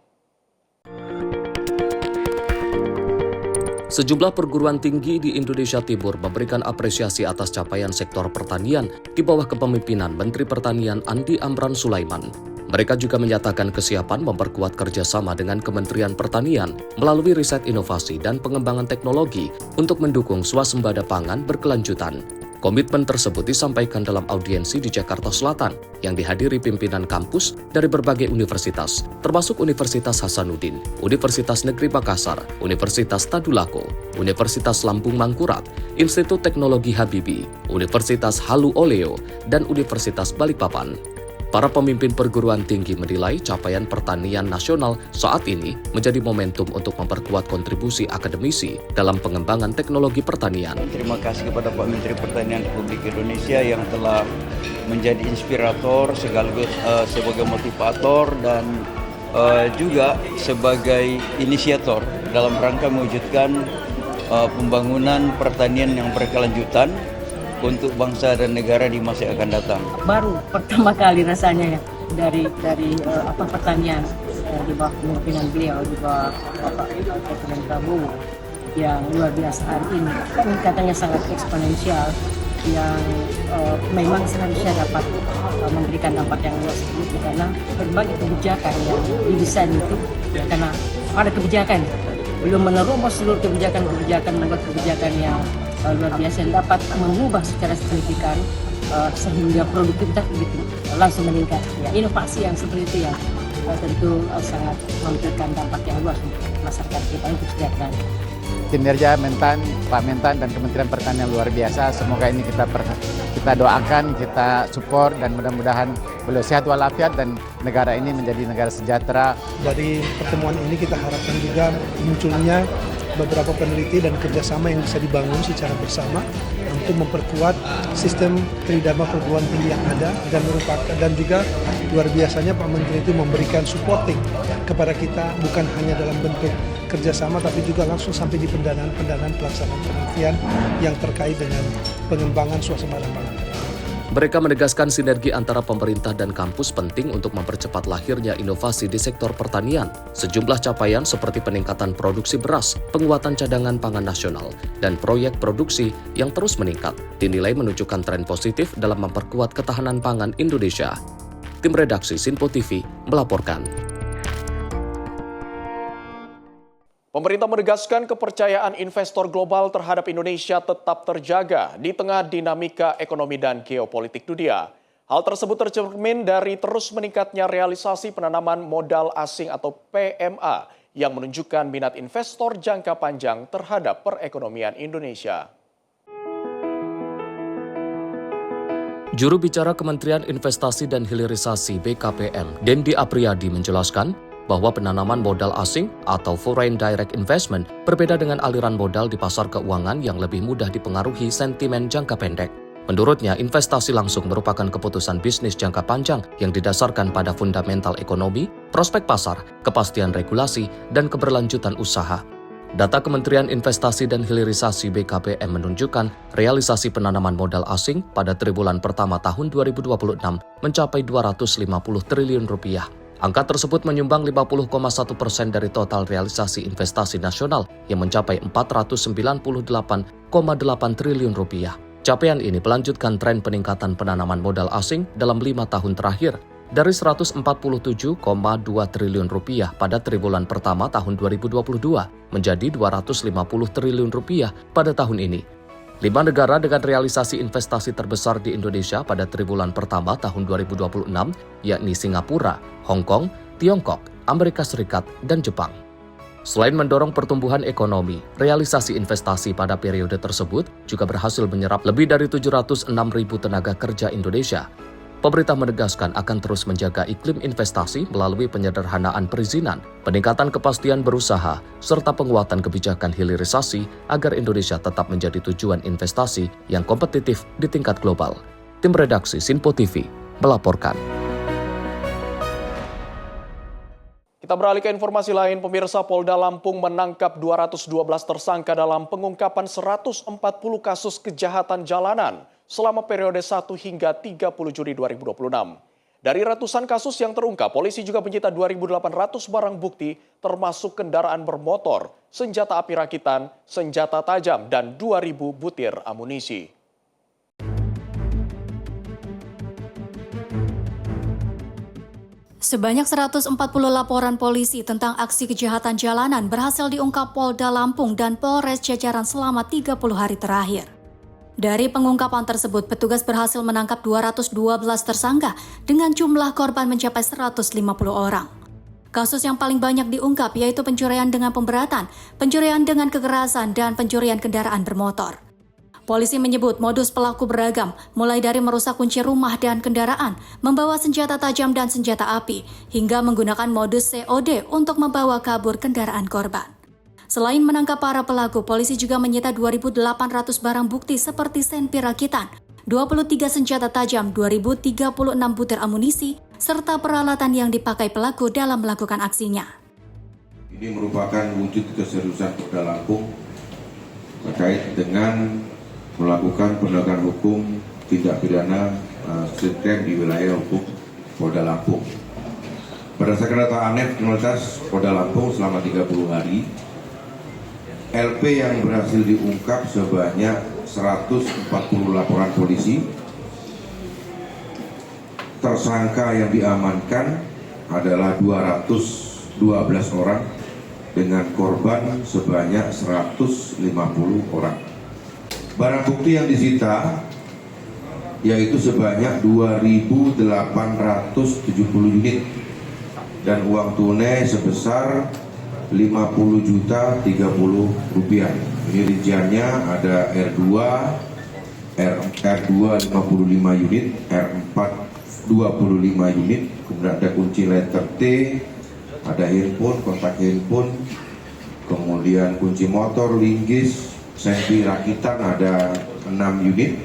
Sejumlah perguruan tinggi di Indonesia Timur memberikan apresiasi atas capaian sektor pertanian di bawah kepemimpinan Menteri Pertanian Andi Amran Sulaiman. Mereka juga menyatakan kesiapan memperkuat kerjasama dengan Kementerian Pertanian melalui riset inovasi dan pengembangan teknologi untuk mendukung swasembada pangan berkelanjutan. Komitmen tersebut disampaikan dalam audiensi di Jakarta Selatan yang dihadiri pimpinan kampus dari berbagai universitas, termasuk Universitas Hasanuddin, Universitas Negeri Makassar, Universitas Tadulako, Universitas Lampung Mangkurat, Institut Teknologi Habibie, Universitas Halu Oleo, dan Universitas Balikpapan. Para pemimpin perguruan tinggi menilai capaian pertanian nasional saat ini menjadi momentum untuk memperkuat kontribusi akademisi dalam pengembangan teknologi pertanian. Terima kasih kepada Pak Menteri Pertanian Republik Indonesia yang telah menjadi inspirator sekaligus sebagai motivator dan juga sebagai inisiator dalam rangka mewujudkan pembangunan pertanian yang berkelanjutan untuk bangsa dan negara di masa yang akan datang. Baru pertama kali rasanya ya dari pertanian di bawah kepemimpinan beliau, di bawah Bapak Presiden Prabowo yang luar biasa hari ini. Peningkatannya sangat eksponensial yang memang seharusnya dapat memberikan dampak yang luas itu karena berbagai kebijakan yang didesain itu karena ada kebijakan belum menerobos seluruh kebijakan membuat kebijakan yang luar biasa yang dapat mengubah secara signifikan sehingga produktivitas begitu langsung meningkat. Ya, inovasi yang seperti itu yang tentu sangat memberikan dampak yang luas untuk masyarakat kita untuk kesejahteraan. Kinerja Pak Mentan dan Kementerian Pertanian luar biasa. Semoga ini kita doakan, kita support dan mudah-mudahan beliau sehat walafiat dan negara ini menjadi negara sejahtera. Dari pertemuan ini kita harapkan juga munculnya beberapa peneliti dan kerjasama yang bisa dibangun secara bersama untuk memperkuat sistem tridharma perguruan tinggi yang ada dan juga luar biasanya Pak Menteri itu memberikan supporting kepada kita bukan hanya dalam bentuk kerjasama tapi juga langsung sampai di pendanaan pelaksanaan penelitian yang terkait dengan pengembangan swasembada pangan. Mereka menegaskan sinergi antara pemerintah dan kampus penting untuk mempercepat lahirnya inovasi di sektor pertanian. Sejumlah capaian seperti peningkatan produksi beras, penguatan cadangan pangan nasional, dan proyek produksi yang terus meningkat dinilai menunjukkan tren positif dalam memperkuat ketahanan pangan Indonesia. Tim redaksi Sinpo TV melaporkan. Pemerintah menegaskan kepercayaan investor global terhadap Indonesia tetap terjaga di tengah dinamika ekonomi dan geopolitik dunia. Hal tersebut tercermin dari terus meningkatnya realisasi penanaman modal asing atau PMA yang menunjukkan minat investor jangka panjang terhadap perekonomian Indonesia. Juru bicara Kementerian Investasi dan Hilirisasi BKPM, Dendi Apriyadi menjelaskan bahwa penanaman modal asing atau foreign direct investment berbeda dengan aliran modal di pasar keuangan yang lebih mudah dipengaruhi sentimen jangka pendek. Menurutnya, investasi langsung merupakan keputusan bisnis jangka panjang yang didasarkan pada fundamental ekonomi, prospek pasar, kepastian regulasi, dan keberlanjutan usaha. Data Kementerian Investasi dan Hilirisasi BKPM menunjukkan realisasi penanaman modal asing pada triwulan pertama tahun 2026 mencapai 250 triliun rupiah. Angka tersebut menyumbang 50,1% dari total realisasi investasi nasional yang mencapai 498,8 triliun rupiah. Capaian ini melanjutkan tren peningkatan penanaman modal asing dalam 5 tahun terakhir dari 147,2 triliun rupiah pada triwulan pertama tahun 2022 menjadi 250 triliun rupiah pada tahun ini. 5 negara dengan realisasi investasi terbesar di Indonesia pada triwulan pertama tahun 2026, yakni Singapura, Hong Kong, Tiongkok, Amerika Serikat, dan Jepang. Selain mendorong pertumbuhan ekonomi, realisasi investasi pada periode tersebut juga berhasil menyerap lebih dari 706.000 tenaga kerja Indonesia. Pemerintah menegaskan akan terus menjaga iklim investasi melalui penyederhanaan perizinan, peningkatan kepastian berusaha, serta penguatan kebijakan hilirisasi agar Indonesia tetap menjadi tujuan investasi yang kompetitif di tingkat global. Tim redaksi Sinpo TV melaporkan. Kita beralih ke informasi lain, pemirsa. Polda Lampung menangkap 212 tersangka dalam pengungkapan 140 kasus kejahatan jalanan selama periode 1 hingga 30 Juni 2026. Dari ratusan kasus yang terungkap, polisi juga menyita 2.800 barang bukti termasuk kendaraan bermotor, senjata api rakitan, senjata tajam, dan 2.000 butir amunisi. Sebanyak 140 laporan polisi tentang aksi kejahatan jalanan berhasil diungkap Polda Lampung dan Polres jajaran selama 30 hari terakhir. Dari pengungkapan tersebut, petugas berhasil menangkap 212 tersangka dengan jumlah korban mencapai 150 orang. Kasus yang paling banyak diungkap yaitu pencurian dengan pemberatan, pencurian dengan kekerasan, dan pencurian kendaraan bermotor. Polisi menyebut modus pelaku beragam, mulai dari merusak kunci rumah dan kendaraan, membawa senjata tajam dan senjata api, hingga menggunakan modus COD untuk membawa kabur kendaraan korban. Selain menangkap para pelaku, polisi juga menyita 2.800 barang bukti seperti senpi rakitan, 23 senjata tajam, 2.036 butir amunisi, serta peralatan yang dipakai pelaku dalam melakukan aksinya. Ini merupakan wujud keseriusan Polda Lampung terkait dengan melakukan penegakan hukum tindak pidana sistem di wilayah hukum Polda Lampung. Berdasarkan data ANEF kriminalitas Polda Lampung selama 30 hari, LP yang berhasil diungkap sebanyak 140 laporan polisi. Tersangka yang diamankan adalah 212 orang dengan korban sebanyak 150 orang. Barang bukti yang disita yaitu sebanyak 2.870 unit dan uang tunai sebesar 50.030 rupiah. Ini rinciannya ada R2 55 unit, R4 25 unit, kemudian ada kunci letter T, ada handphone, kontak handphone, kemudian kunci motor, linggis, senpi rakitan ada 6 unit,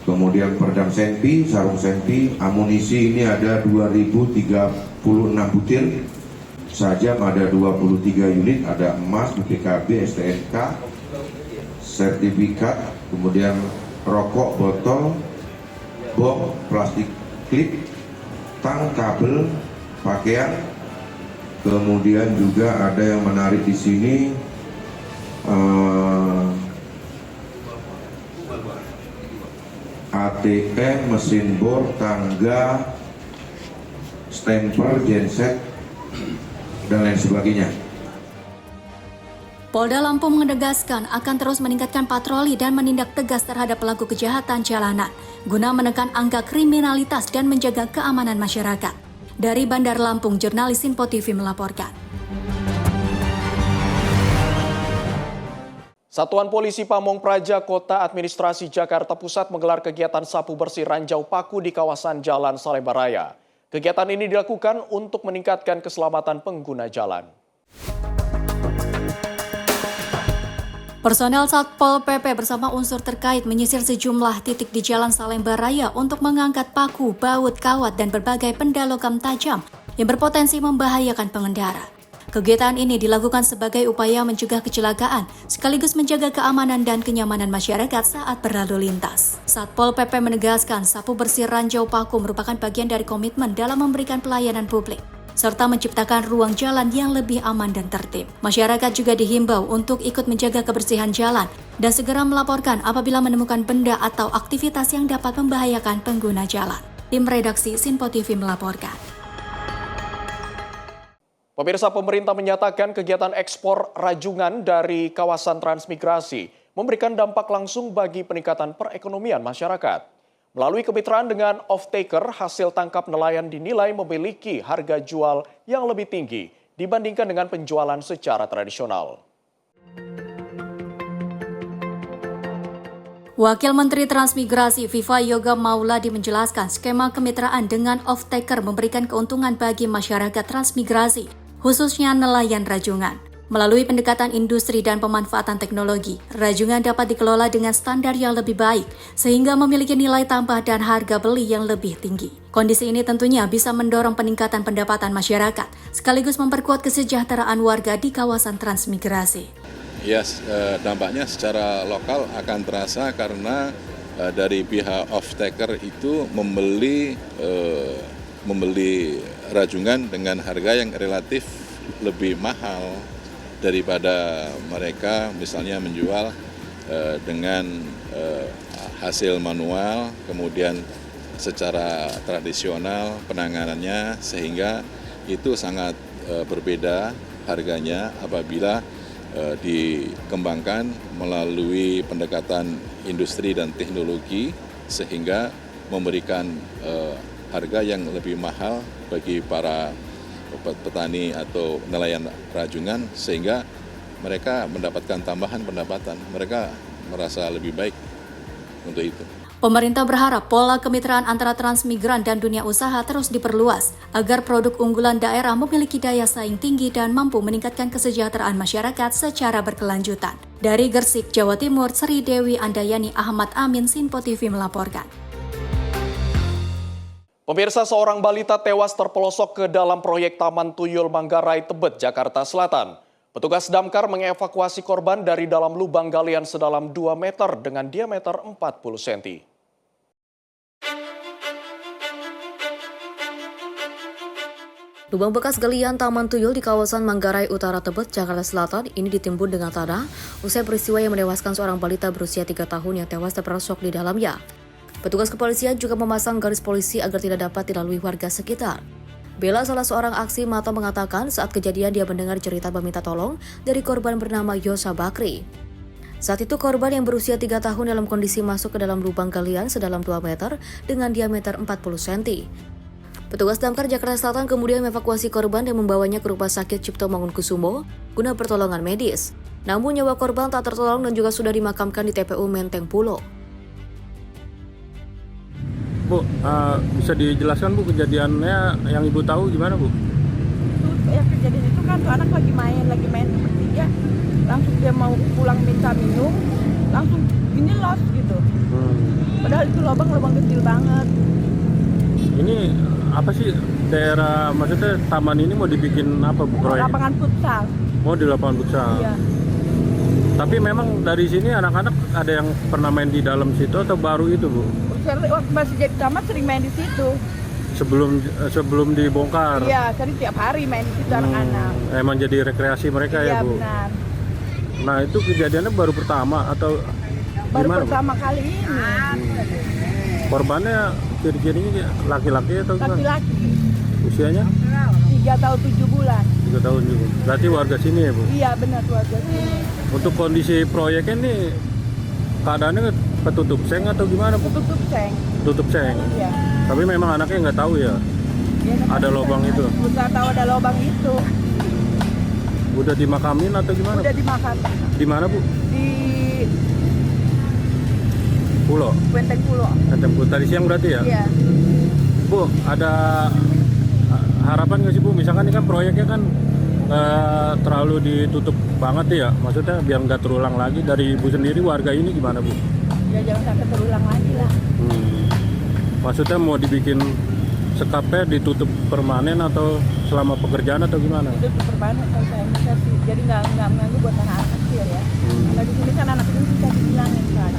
kemudian peredam senpi, sarung senpi, amunisi ini ada 2.036 butir, sajam ada 23 unit, ada emas, BPKB, STNK, sertifikat, kemudian rokok, botol, bom, plastik klip, tang, kabel, pakaian, kemudian juga ada yang menarik di sini ATM, mesin bor, tangga, stemper, genset, dan lain sebagainya. Polda Lampung menegaskan akan terus meningkatkan patroli dan menindak tegas terhadap pelaku kejahatan jalanan guna menekan angka kriminalitas dan menjaga keamanan masyarakat. Dari Bandar Lampung, jurnalis Sinpo TV melaporkan. Satuan Polisi Pamong Praja Kota Administrasi Jakarta Pusat menggelar kegiatan sapu bersih ranjau paku di kawasan Jalan Salemba Raya. Kegiatan ini dilakukan untuk meningkatkan keselamatan pengguna jalan. Personel Satpol PP bersama unsur terkait menyisir sejumlah titik di Jalan Salemba Raya untuk mengangkat paku, baut, kawat, dan berbagai benda logam tajam yang berpotensi membahayakan pengendara. Kegiatan ini dilakukan sebagai upaya mencegah kecelakaan, sekaligus menjaga keamanan dan kenyamanan masyarakat saat berlalu lintas. Satpol PP menegaskan sapu bersih ranjau paku merupakan bagian dari komitmen dalam memberikan pelayanan publik, serta menciptakan ruang jalan yang lebih aman dan tertib. Masyarakat juga dihimbau untuk ikut menjaga kebersihan jalan dan segera melaporkan apabila menemukan benda atau aktivitas yang dapat membahayakan pengguna jalan. Tim redaksi Sinpo TV melaporkan. Pemirsa, pemerintah menyatakan kegiatan ekspor rajungan dari kawasan transmigrasi memberikan dampak langsung bagi peningkatan perekonomian masyarakat. Melalui kemitraan dengan off-taker, hasil tangkap nelayan dinilai memiliki harga jual yang lebih tinggi dibandingkan dengan penjualan secara tradisional. Wakil Menteri Transmigrasi Viva Yoga Mauladi menjelaskan skema kemitraan dengan off-taker memberikan keuntungan bagi masyarakat transmigrasi, khususnya nelayan rajungan. Melalui pendekatan industri dan pemanfaatan teknologi, rajungan dapat dikelola dengan standar yang lebih baik, sehingga memiliki nilai tambah dan harga beli yang lebih tinggi. Kondisi ini tentunya bisa mendorong peningkatan pendapatan masyarakat, sekaligus memperkuat kesejahteraan warga di kawasan transmigrasi. Ya, dampaknya secara lokal akan terasa karena dari pihak off-taker itu membeli rajungan dengan harga yang relatif lebih mahal daripada mereka misalnya menjual dengan hasil manual, kemudian secara tradisional penanganannya, sehingga itu sangat berbeda harganya apabila dikembangkan melalui pendekatan industri dan teknologi, sehingga memberikan harga yang lebih mahal bagi para petani atau nelayan rajungan, sehingga mereka mendapatkan tambahan pendapatan. Mereka merasa lebih baik untuk itu. Pemerintah berharap pola kemitraan antara transmigran dan dunia usaha terus diperluas agar produk unggulan daerah memiliki daya saing tinggi dan mampu meningkatkan kesejahteraan masyarakat secara berkelanjutan. Dari Gresik, Jawa Timur, Sri Dewi Andayani Ahmad Amin, Sinpo TV melaporkan. Pemirsa, seorang balita tewas terpelosok ke dalam proyek Taman Tuyul Manggarai, Tebet, Jakarta Selatan. Petugas damkar mengevakuasi korban dari dalam lubang galian sedalam 2 meter dengan diameter 40 cm. Lubang bekas galian Taman Tuyul di kawasan Manggarai Utara, Tebet, Jakarta Selatan ini ditimbun dengan tanah usai peristiwa yang menewaskan seorang balita berusia 3 tahun yang tewas terperosok di dalamnya. Petugas kepolisian juga memasang garis polisi agar tidak dapat dilalui warga sekitar. Bella, salah seorang aksi mata, mengatakan saat kejadian dia mendengar cerita meminta tolong dari korban bernama Yosa Bakri. Saat itu korban yang berusia 3 tahun dalam kondisi masuk ke dalam lubang galian sedalam 2 meter dengan diameter 40 cm. Petugas damkar Jakarta Selatan kemudian mengevakuasi korban dan membawanya ke Rumah Sakit Cipto Mangunkusumo guna pertolongan medis. Namun nyawa korban tak tertolong dan juga sudah dimakamkan di TPU Menteng Pulo. Bu, bisa dijelaskan Bu kejadiannya yang Ibu tahu gimana Bu? Yang kejadian itu kan tuh anak lagi main bertiga, langsung dia mau pulang minta minum, langsung gini los gitu. Padahal itu lubang kecil banget. Ini apa sih daerah, maksudnya taman ini mau dibikin apa Bu proyek? Lapangan futsal. Mau di lapangan futsal. Iya. Tapi memang dari sini anak-anak ada yang pernah main di dalam situ atau baru itu Bu? Waktu masih jadi tamat sering main di situ. Sebelum dibongkar. Iya, jadi tiap hari main di situ anak-anak. Emang jadi rekreasi mereka ya Bu? Iya benar. Nah itu kejadiannya baru pertama atau Baru gimana, pertama kali ini. Korbannya ciri-cirinya laki-laki atau gimana? Laki-laki. Usianya? 3 tahun 7 bulan. 3 tahun juga. Berarti warga sini ya Bu? Iya benar, warga sini. Untuk kondisi proyeknya ini keadaannya ketutup seng atau gimana Bu? Tutup seng. Tutup seng? Iya. Tapi memang anaknya nggak tahu ya? Ada lubang itu? Nggak tahu ada lubang itu. Udah dimakamin atau gimana? Udah dimakamin. Di mana Bu? Di Pulo? Menteng Pulo. Menteng Pulo. Tadi siang berarti ya? Iya. Bu, ada harapan nggak sih Bu? Misalkan ini kan proyeknya kan terlalu ditutup banget ya, maksudnya biar nggak terulang lagi. Dari Ibu sendiri, warga ini gimana Bu? Ya jangan sampai terulang lagi lah. Maksudnya mau dibikin sekapnya ditutup permanen atau selama pekerjaan atau gimana? Ditutup permanen kalau saya bisa sih, jadi nggak mengganggu buat anak-anak kecil ya. Kalau di sini kan anak kecil bisa dibilangin kan.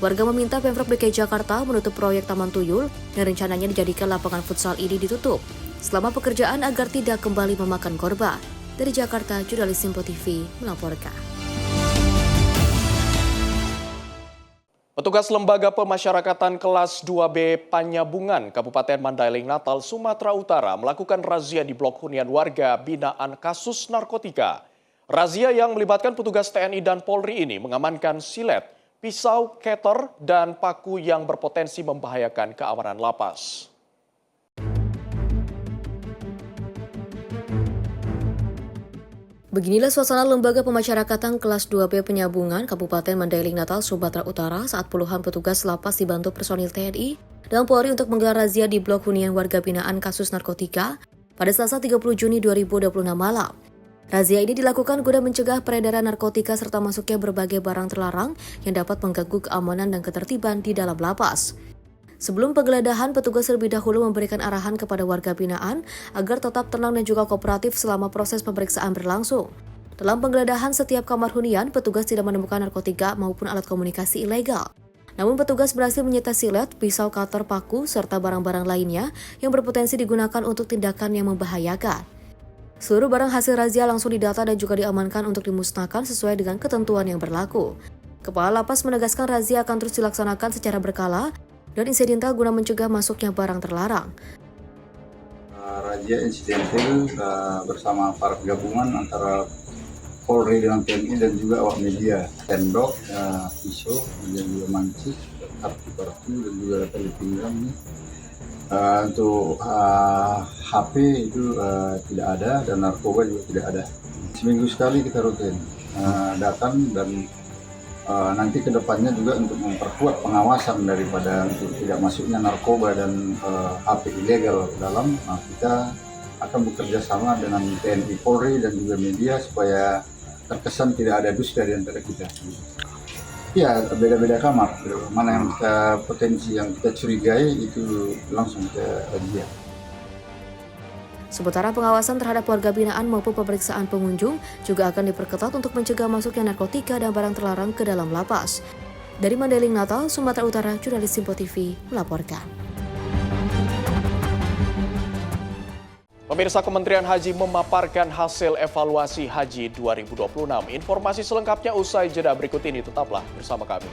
Warga meminta Pemprov DKI Jakarta menutup proyek Taman Tuyul dan rencananya dijadikan lapangan futsal ini ditutup selama pekerjaan agar tidak kembali memakan korban. Dari Jakarta, jurnalis Sinpo TV melaporkan. Petugas Lembaga Pemasyarakatan Kelas 2B Panyabungan, Kabupaten Mandailing, Natal, Sumatera Utara melakukan razia di blok hunian warga binaan kasus narkotika. Razia yang melibatkan petugas TNI dan Polri ini mengamankan silet, pisau, keter, dan paku yang berpotensi membahayakan keamanan lapas. Beginilah suasana Lembaga Pemasyarakatan Kelas 2B Penyabungan, Kabupaten Mandailing, Natal, Sumatera Utara saat puluhan petugas lapas dibantu personil TNI dan Polri untuk menggelar razia di blok hunian warga binaan kasus narkotika pada Selasa 30 Juni 2026 malam. Razia ini dilakukan guna mencegah peredaran narkotika serta masuknya berbagai barang terlarang yang dapat mengganggu keamanan dan ketertiban di dalam lapas. Sebelum penggeledahan, petugas terlebih dahulu memberikan arahan kepada warga binaan agar tetap tenang dan juga kooperatif selama proses pemeriksaan berlangsung. Dalam penggeledahan setiap kamar hunian, petugas tidak menemukan narkotika maupun alat komunikasi ilegal. Namun petugas berhasil menyita silet, pisau, cutter, paku, serta barang-barang lainnya yang berpotensi digunakan untuk tindakan yang membahayakan. Seluruh barang hasil razia langsung didata dan juga diamankan untuk dimusnahkan sesuai dengan ketentuan yang berlaku. Kepala lapas menegaskan razia akan terus dilaksanakan secara berkala dan insidental guna mencegah masuknya barang terlarang. Razia insidental bersama para gabungan antara Polri dengan TNI dan juga awak media, sendok, pisau, kemudian juga mancis, kartu dan juga tali pinggang. Untuk HP itu tidak ada dan narkoba juga tidak ada. Seminggu sekali kita rutin datang dan nanti kedepannya juga untuk memperkuat pengawasan daripada untuk tidak masuknya narkoba dan HP ilegal ke dalam, kita akan bekerja sama dengan TNI Polri dan juga media supaya terkesan tidak ada dusta di antara kita. Ya, beda-beda kamar. Mana yang kita potensi yang kita curigai itu langsung kita razia. Sementara pengawasan terhadap warga binaan maupun pemeriksaan pengunjung juga akan diperketat untuk mencegah masuknya narkotika dan barang terlarang ke dalam lapas. Dari Mandailing, Natal, Sumatera Utara, jurnalis Simpo TV melaporkan. Pemirsa, Kementerian Haji memaparkan hasil evaluasi Haji 2026. Informasi selengkapnya usai jeda berikut ini. Tetaplah bersama kami.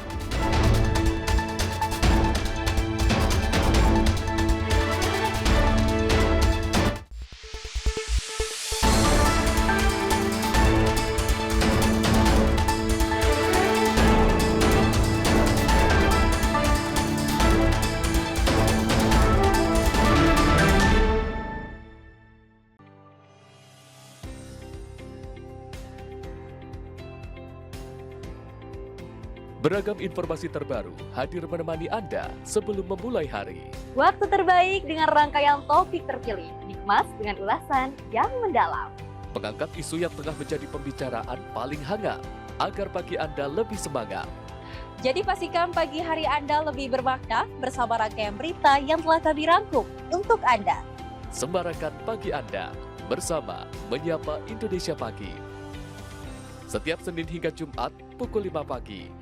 Beragam informasi terbaru hadir menemani Anda sebelum memulai hari. Waktu terbaik dengan rangkaian topik terpilih, dikemas dengan ulasan yang mendalam. Mengangkat isu yang tengah menjadi pembicaraan paling hangat, agar pagi Anda lebih semangat. Jadi pastikan pagi hari Anda lebih bermakna bersama rangkaian berita yang telah kami rangkum untuk Anda. Sembarakan pagi Anda bersama Menyapa Indonesia Pagi. Setiap Senin hingga Jumat pukul 5 pagi.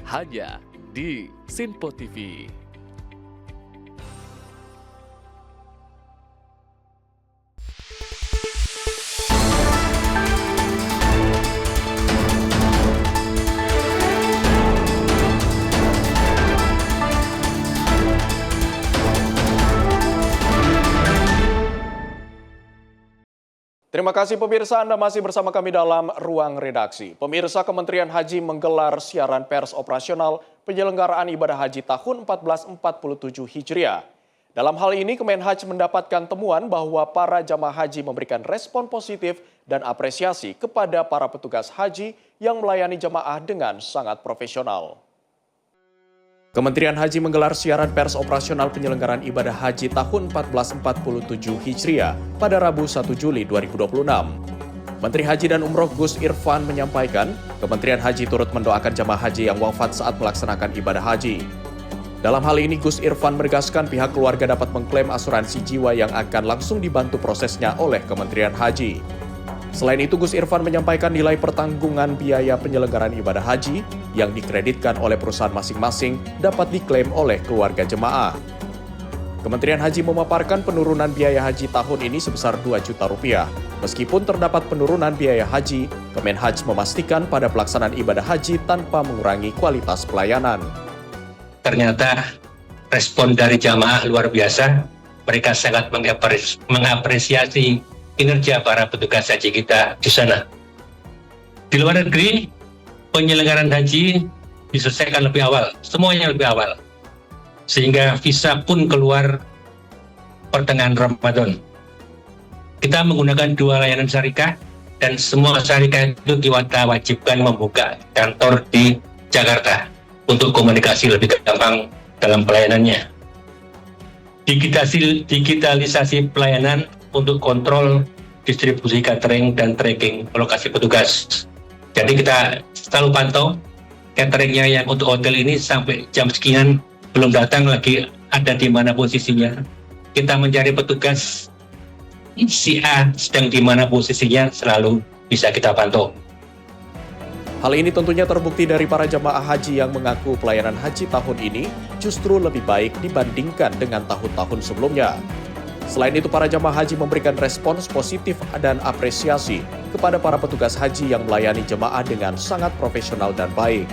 Hanya di Simpo TV. Terima kasih pemirsa, Anda masih bersama kami dalam Ruang Redaksi. Pemirsa, Kementerian Haji menggelar siaran pers operasional penyelenggaraan ibadah haji tahun 1447 Hijriah. Dalam hal ini, Kemenhaj mendapatkan temuan bahwa para jamaah haji memberikan respon positif dan apresiasi kepada para petugas haji yang melayani jamaah dengan sangat profesional. Kementerian Haji menggelar siaran pers operasional penyelenggaraan ibadah haji tahun 1447 Hijriah pada Rabu 1 Juli 2026. Menteri Haji dan Umroh Gus Irfan menyampaikan, Kementerian Haji turut mendoakan jamaah haji yang wafat saat melaksanakan ibadah haji. Dalam hal ini, Gus Irfan menegaskan pihak keluarga dapat mengklaim asuransi jiwa yang akan langsung dibantu prosesnya oleh Kementerian Haji. Selain itu, Gus Irfan menyampaikan nilai pertanggungan biaya penyelenggaraan ibadah haji yang dikreditkan oleh perusahaan masing-masing dapat diklaim oleh keluarga jemaah. Kementerian Haji memaparkan penurunan biaya haji tahun ini sebesar 2 juta rupiah. Meskipun terdapat penurunan biaya haji, Kemenhaj memastikan pada pelaksanaan ibadah haji tanpa mengurangi kualitas pelayanan. Ternyata respon dari jamaah luar biasa. Mereka sangat mengapresiasi kinerja para petugas haji kita di sana. Di luar negeri, penyelenggaraan haji diselesaikan lebih awal, semuanya lebih awal. Sehingga visa pun keluar pertengahan Ramadan. Kita menggunakan 2 layanan syarikat dan semua syarikat itu kita wajibkan membuka kantor di Jakarta untuk komunikasi lebih gampang dalam pelayanannya. Digitalisasi pelayanan untuk kontrol distribusi catering dan tracking lokasi petugas. Jadi kita selalu pantau cateringnya yang untuk hotel ini sampai jam sekian belum datang lagi ada di mana posisinya. Kita mencari petugas si A sedang di mana posisinya selalu bisa kita pantau. Hal ini tentunya terbukti dari para jamaah haji yang mengaku pelayanan haji tahun ini justru lebih baik dibandingkan dengan tahun-tahun sebelumnya. Selain itu, para jamaah haji memberikan respons positif dan apresiasi kepada para petugas haji yang melayani jemaah dengan sangat profesional dan baik.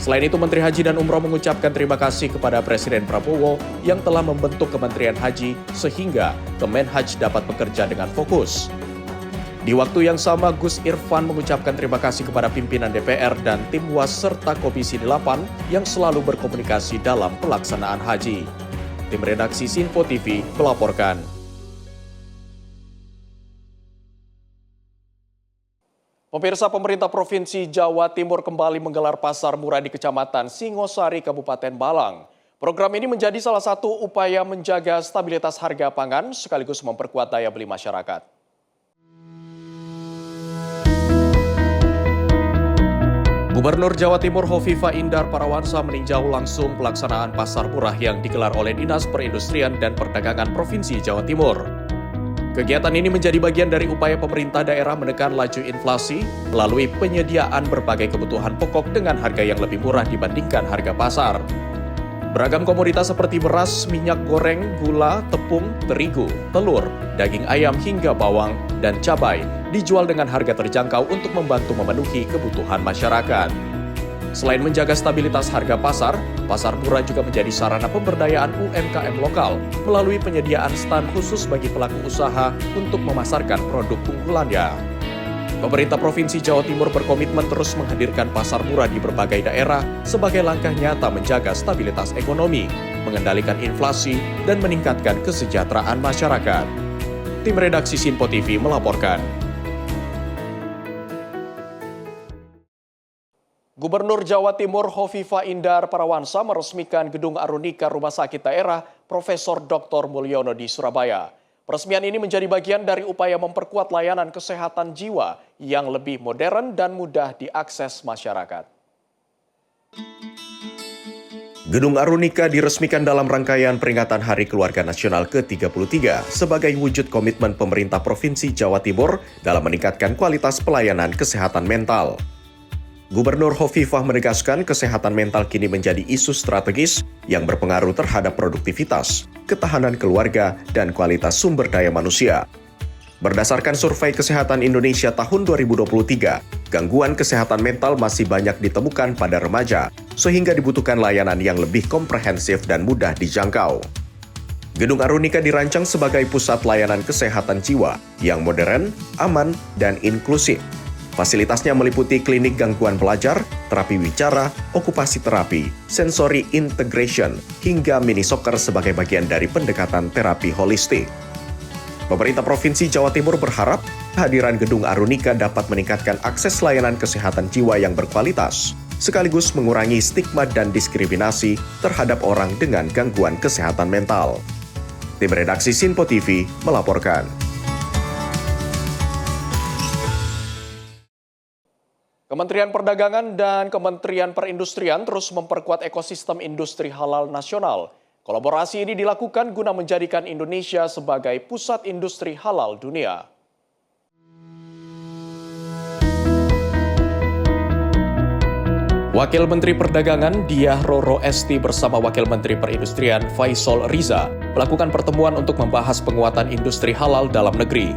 Selain itu, Menteri Haji dan Umroh mengucapkan terima kasih kepada Presiden Prabowo yang telah membentuk Kementerian Haji sehingga Kemenhaj dapat bekerja dengan fokus. Di waktu yang sama, Gus Irfan mengucapkan terima kasih kepada pimpinan DPR dan tim UAS serta Komisi 8 yang selalu berkomunikasi dalam pelaksanaan haji. Tim redaksi Simpo TV melaporkan. Pemirsa, pemerintah Provinsi Jawa Timur kembali menggelar pasar murah di Kecamatan Singosari, Kabupaten Malang. Program ini menjadi salah satu upaya menjaga stabilitas harga pangan sekaligus memperkuat daya beli masyarakat. Gubernur Jawa Timur Hovifah Indar Parawansa meninjau langsung pelaksanaan pasar murah yang digelar oleh Dinas Perindustrian dan Perdagangan Provinsi Jawa Timur. Kegiatan ini menjadi bagian dari upaya pemerintah daerah menekan laju inflasi melalui penyediaan berbagai kebutuhan pokok dengan harga yang lebih murah dibandingkan harga pasar. Beragam komoditas seperti beras, minyak goreng, gula, tepung, terigu, telur, daging ayam hingga bawang, dan cabai dijual dengan harga terjangkau untuk membantu memenuhi kebutuhan masyarakat. Selain menjaga stabilitas harga pasar, pasar murah juga menjadi sarana pemberdayaan UMKM lokal melalui penyediaan stand khusus bagi pelaku usaha untuk memasarkan produk unggulannya. Pemerintah Provinsi Jawa Timur berkomitmen terus menghadirkan pasar murah di berbagai daerah sebagai langkah nyata menjaga stabilitas ekonomi, mengendalikan inflasi, dan meningkatkan kesejahteraan masyarakat. Tim redaksi Sinpo TV melaporkan. Gubernur Jawa Timur Hovifah Indar Parawansa meresmikan Gedung Arunika Rumah Sakit Daerah Profesor Dr. Mulyono di Surabaya. Peresmian ini menjadi bagian dari upaya memperkuat layanan kesehatan jiwa yang lebih modern dan mudah diakses masyarakat. Gedung Arunika diresmikan dalam rangkaian peringatan Hari Keluarga Nasional ke-33 sebagai wujud komitmen pemerintah Provinsi Jawa Timur dalam meningkatkan kualitas pelayanan kesehatan mental. Gubernur Hovifah menegaskan kesehatan mental kini menjadi isu strategis yang berpengaruh terhadap produktivitas, ketahanan keluarga, dan kualitas sumber daya manusia. Berdasarkan survei Kesehatan Indonesia tahun 2023, gangguan kesehatan mental masih banyak ditemukan pada remaja, sehingga dibutuhkan layanan yang lebih komprehensif dan mudah dijangkau. Gedung Arunika dirancang sebagai pusat layanan kesehatan jiwa yang modern, aman, dan inklusif. Fasilitasnya meliputi klinik gangguan belajar, terapi wicara, okupasi terapi, sensory integration, hingga mini soccer sebagai bagian dari pendekatan terapi holistik. Pemerintah Provinsi Jawa Timur berharap kehadiran Gedung Arunika dapat meningkatkan akses layanan kesehatan jiwa yang berkualitas, sekaligus mengurangi stigma dan diskriminasi terhadap orang dengan gangguan kesehatan mental. Tim redaksi Sinpo TV melaporkan. Kementerian Perdagangan dan Kementerian Perindustrian terus memperkuat ekosistem industri halal nasional. Kolaborasi ini dilakukan guna menjadikan Indonesia sebagai pusat industri halal dunia. Wakil Menteri Perdagangan Diah Roro Esti bersama Wakil Menteri Perindustrian Faisal Riza melakukan pertemuan untuk membahas penguatan industri halal dalam negeri.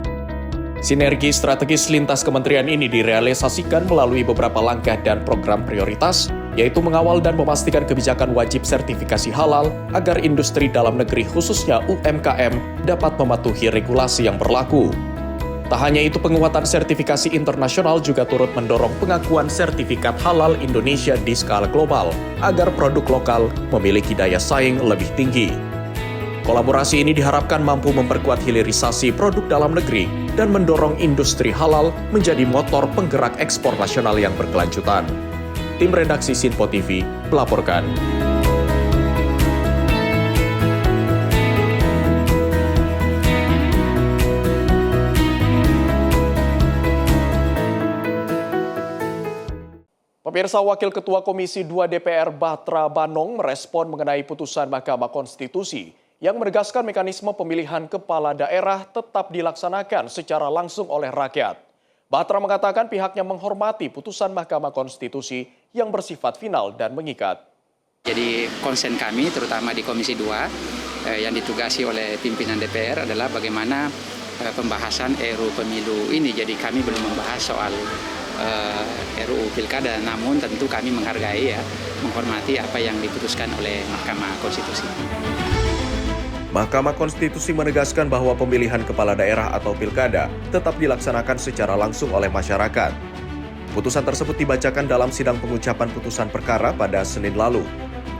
Sinergi strategis lintas kementerian ini direalisasikan melalui beberapa langkah dan program prioritas, yaitu mengawal dan memastikan kebijakan wajib sertifikasi halal agar industri dalam negeri khususnya UMKM dapat mematuhi regulasi yang berlaku. Tak hanya itu, penguatan sertifikasi internasional juga turut mendorong pengakuan sertifikat halal Indonesia di skala global agar produk lokal memiliki daya saing lebih tinggi. Kolaborasi ini diharapkan mampu memperkuat hilirisasi produk dalam negeri dan mendorong industri halal menjadi motor penggerak ekspor nasional yang berkelanjutan. Tim redaksi Sinpo TV melaporkan. Pemirsa, Wakil Ketua Komisi 2 DPR Batra Banong merespon mengenai putusan Mahkamah Konstitusi yang menegaskan mekanisme pemilihan kepala daerah tetap dilaksanakan secara langsung oleh rakyat. Batra mengatakan pihaknya menghormati putusan Mahkamah Konstitusi yang bersifat final dan mengikat. Jadi konsen kami terutama di Komisi 2 yang ditugasi oleh pimpinan DPR adalah bagaimana pembahasan RUU Pemilu ini. Jadi kami belum membahas soal RUU Pilkada, namun tentu kami menghargai menghormati apa yang diputuskan oleh Mahkamah Konstitusi. Mahkamah Konstitusi menegaskan bahwa pemilihan kepala daerah atau pilkada tetap dilaksanakan secara langsung oleh masyarakat. Putusan tersebut dibacakan dalam sidang pengucapan putusan perkara pada Senin lalu.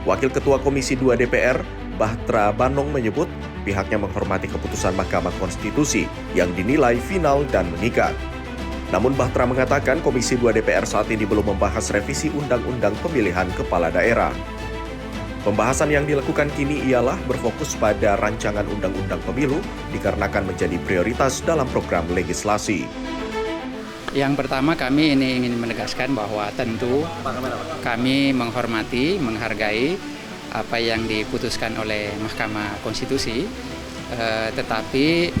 Wakil Ketua Komisi 2 DPR, Batra Banong menyebut pihaknya menghormati keputusan Mahkamah Konstitusi yang dinilai final dan mengikat. Namun Bachtra mengatakan Komisi 2 DPR saat ini belum membahas revisi Undang-Undang Pemilihan Kepala Daerah. Pembahasan yang dilakukan kini ialah berfokus pada rancangan Undang-Undang Pemilu dikarenakan menjadi prioritas dalam program legislasi. Yang pertama kami ini ingin menegaskan bahwa tentu kami menghormati, menghargai apa yang diputuskan oleh Mahkamah Konstitusi, tetapi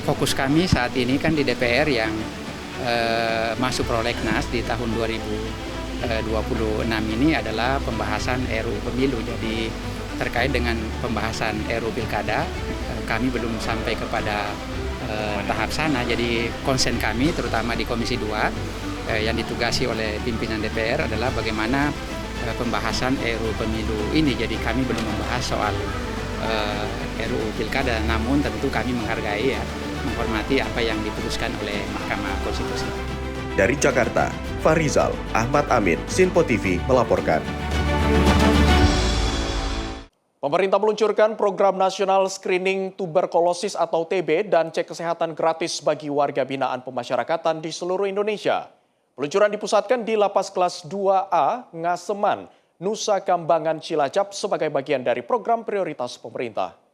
fokus kami saat ini kan di DPR yang masuk prolegnas di tahun 2026 ini adalah pembahasan RUU Pemilu. Jadi terkait dengan pembahasan RUU Pilkada, kami belum sampai kepada tahap sana. Jadi konsen kami terutama di Komisi 2 yang ditugasi oleh pimpinan DPR adalah bagaimana pembahasan RUU Pemilu ini. Jadi kami belum membahas soal RUU Pilkada, namun tentu kami menghargai menghormati apa yang diputuskan oleh Mahkamah Konstitusi. Dari Jakarta, Farizal Ahmad Amin, Sinpo TV melaporkan. Pemerintah meluncurkan program nasional screening tuberkulosis atau TB dan cek kesehatan gratis bagi warga binaan pemasyarakatan di seluruh Indonesia. Peluncuran dipusatkan di Lapas Kelas 2A Ngaseman, Nusa Kambangan, Cilacap sebagai bagian dari program prioritas pemerintah.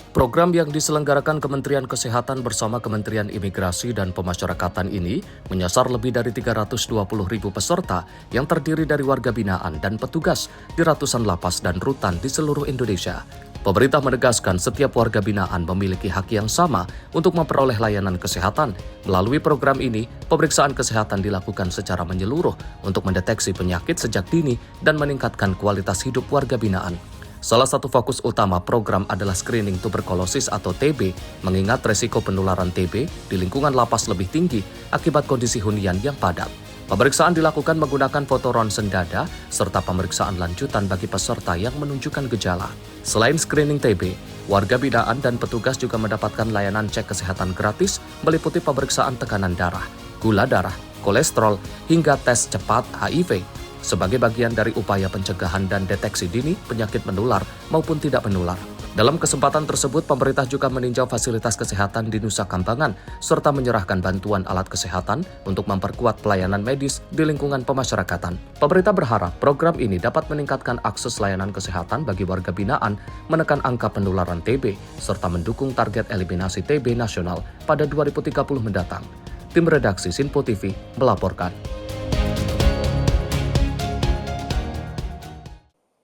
Program yang diselenggarakan Kementerian Kesehatan bersama Kementerian Imigrasi dan Pemasyarakatan ini menyasar lebih dari 320.000 peserta yang terdiri dari warga binaan dan petugas di ratusan lapas dan rutan di seluruh Indonesia. Pemerintah menegaskan setiap warga binaan memiliki hak yang sama untuk memperoleh layanan kesehatan. Melalui program ini, pemeriksaan kesehatan dilakukan secara menyeluruh untuk mendeteksi penyakit sejak dini dan meningkatkan kualitas hidup warga binaan. Salah satu fokus utama program adalah screening tuberkulosis atau TB, mengingat resiko penularan TB di lingkungan lapas lebih tinggi akibat kondisi hunian yang padat. Pemeriksaan dilakukan menggunakan foto ronsen dada serta pemeriksaan lanjutan bagi peserta yang menunjukkan gejala. Selain screening TB, warga binaan dan petugas juga mendapatkan layanan cek kesehatan gratis meliputi pemeriksaan tekanan darah, gula darah, kolesterol, hingga tes cepat HIV. Sebagai bagian dari upaya pencegahan dan deteksi dini penyakit menular maupun tidak menular. Dalam kesempatan tersebut, pemerintah juga meninjau fasilitas kesehatan di Nusa Kambangan serta menyerahkan bantuan alat kesehatan untuk memperkuat pelayanan medis di lingkungan pemasyarakatan. Pemerintah berharap program ini dapat meningkatkan akses layanan kesehatan bagi warga binaan, menekan angka penularan TB, serta mendukung target eliminasi TB nasional pada 2030 mendatang. Tim redaksi Sinpo TV melaporkan.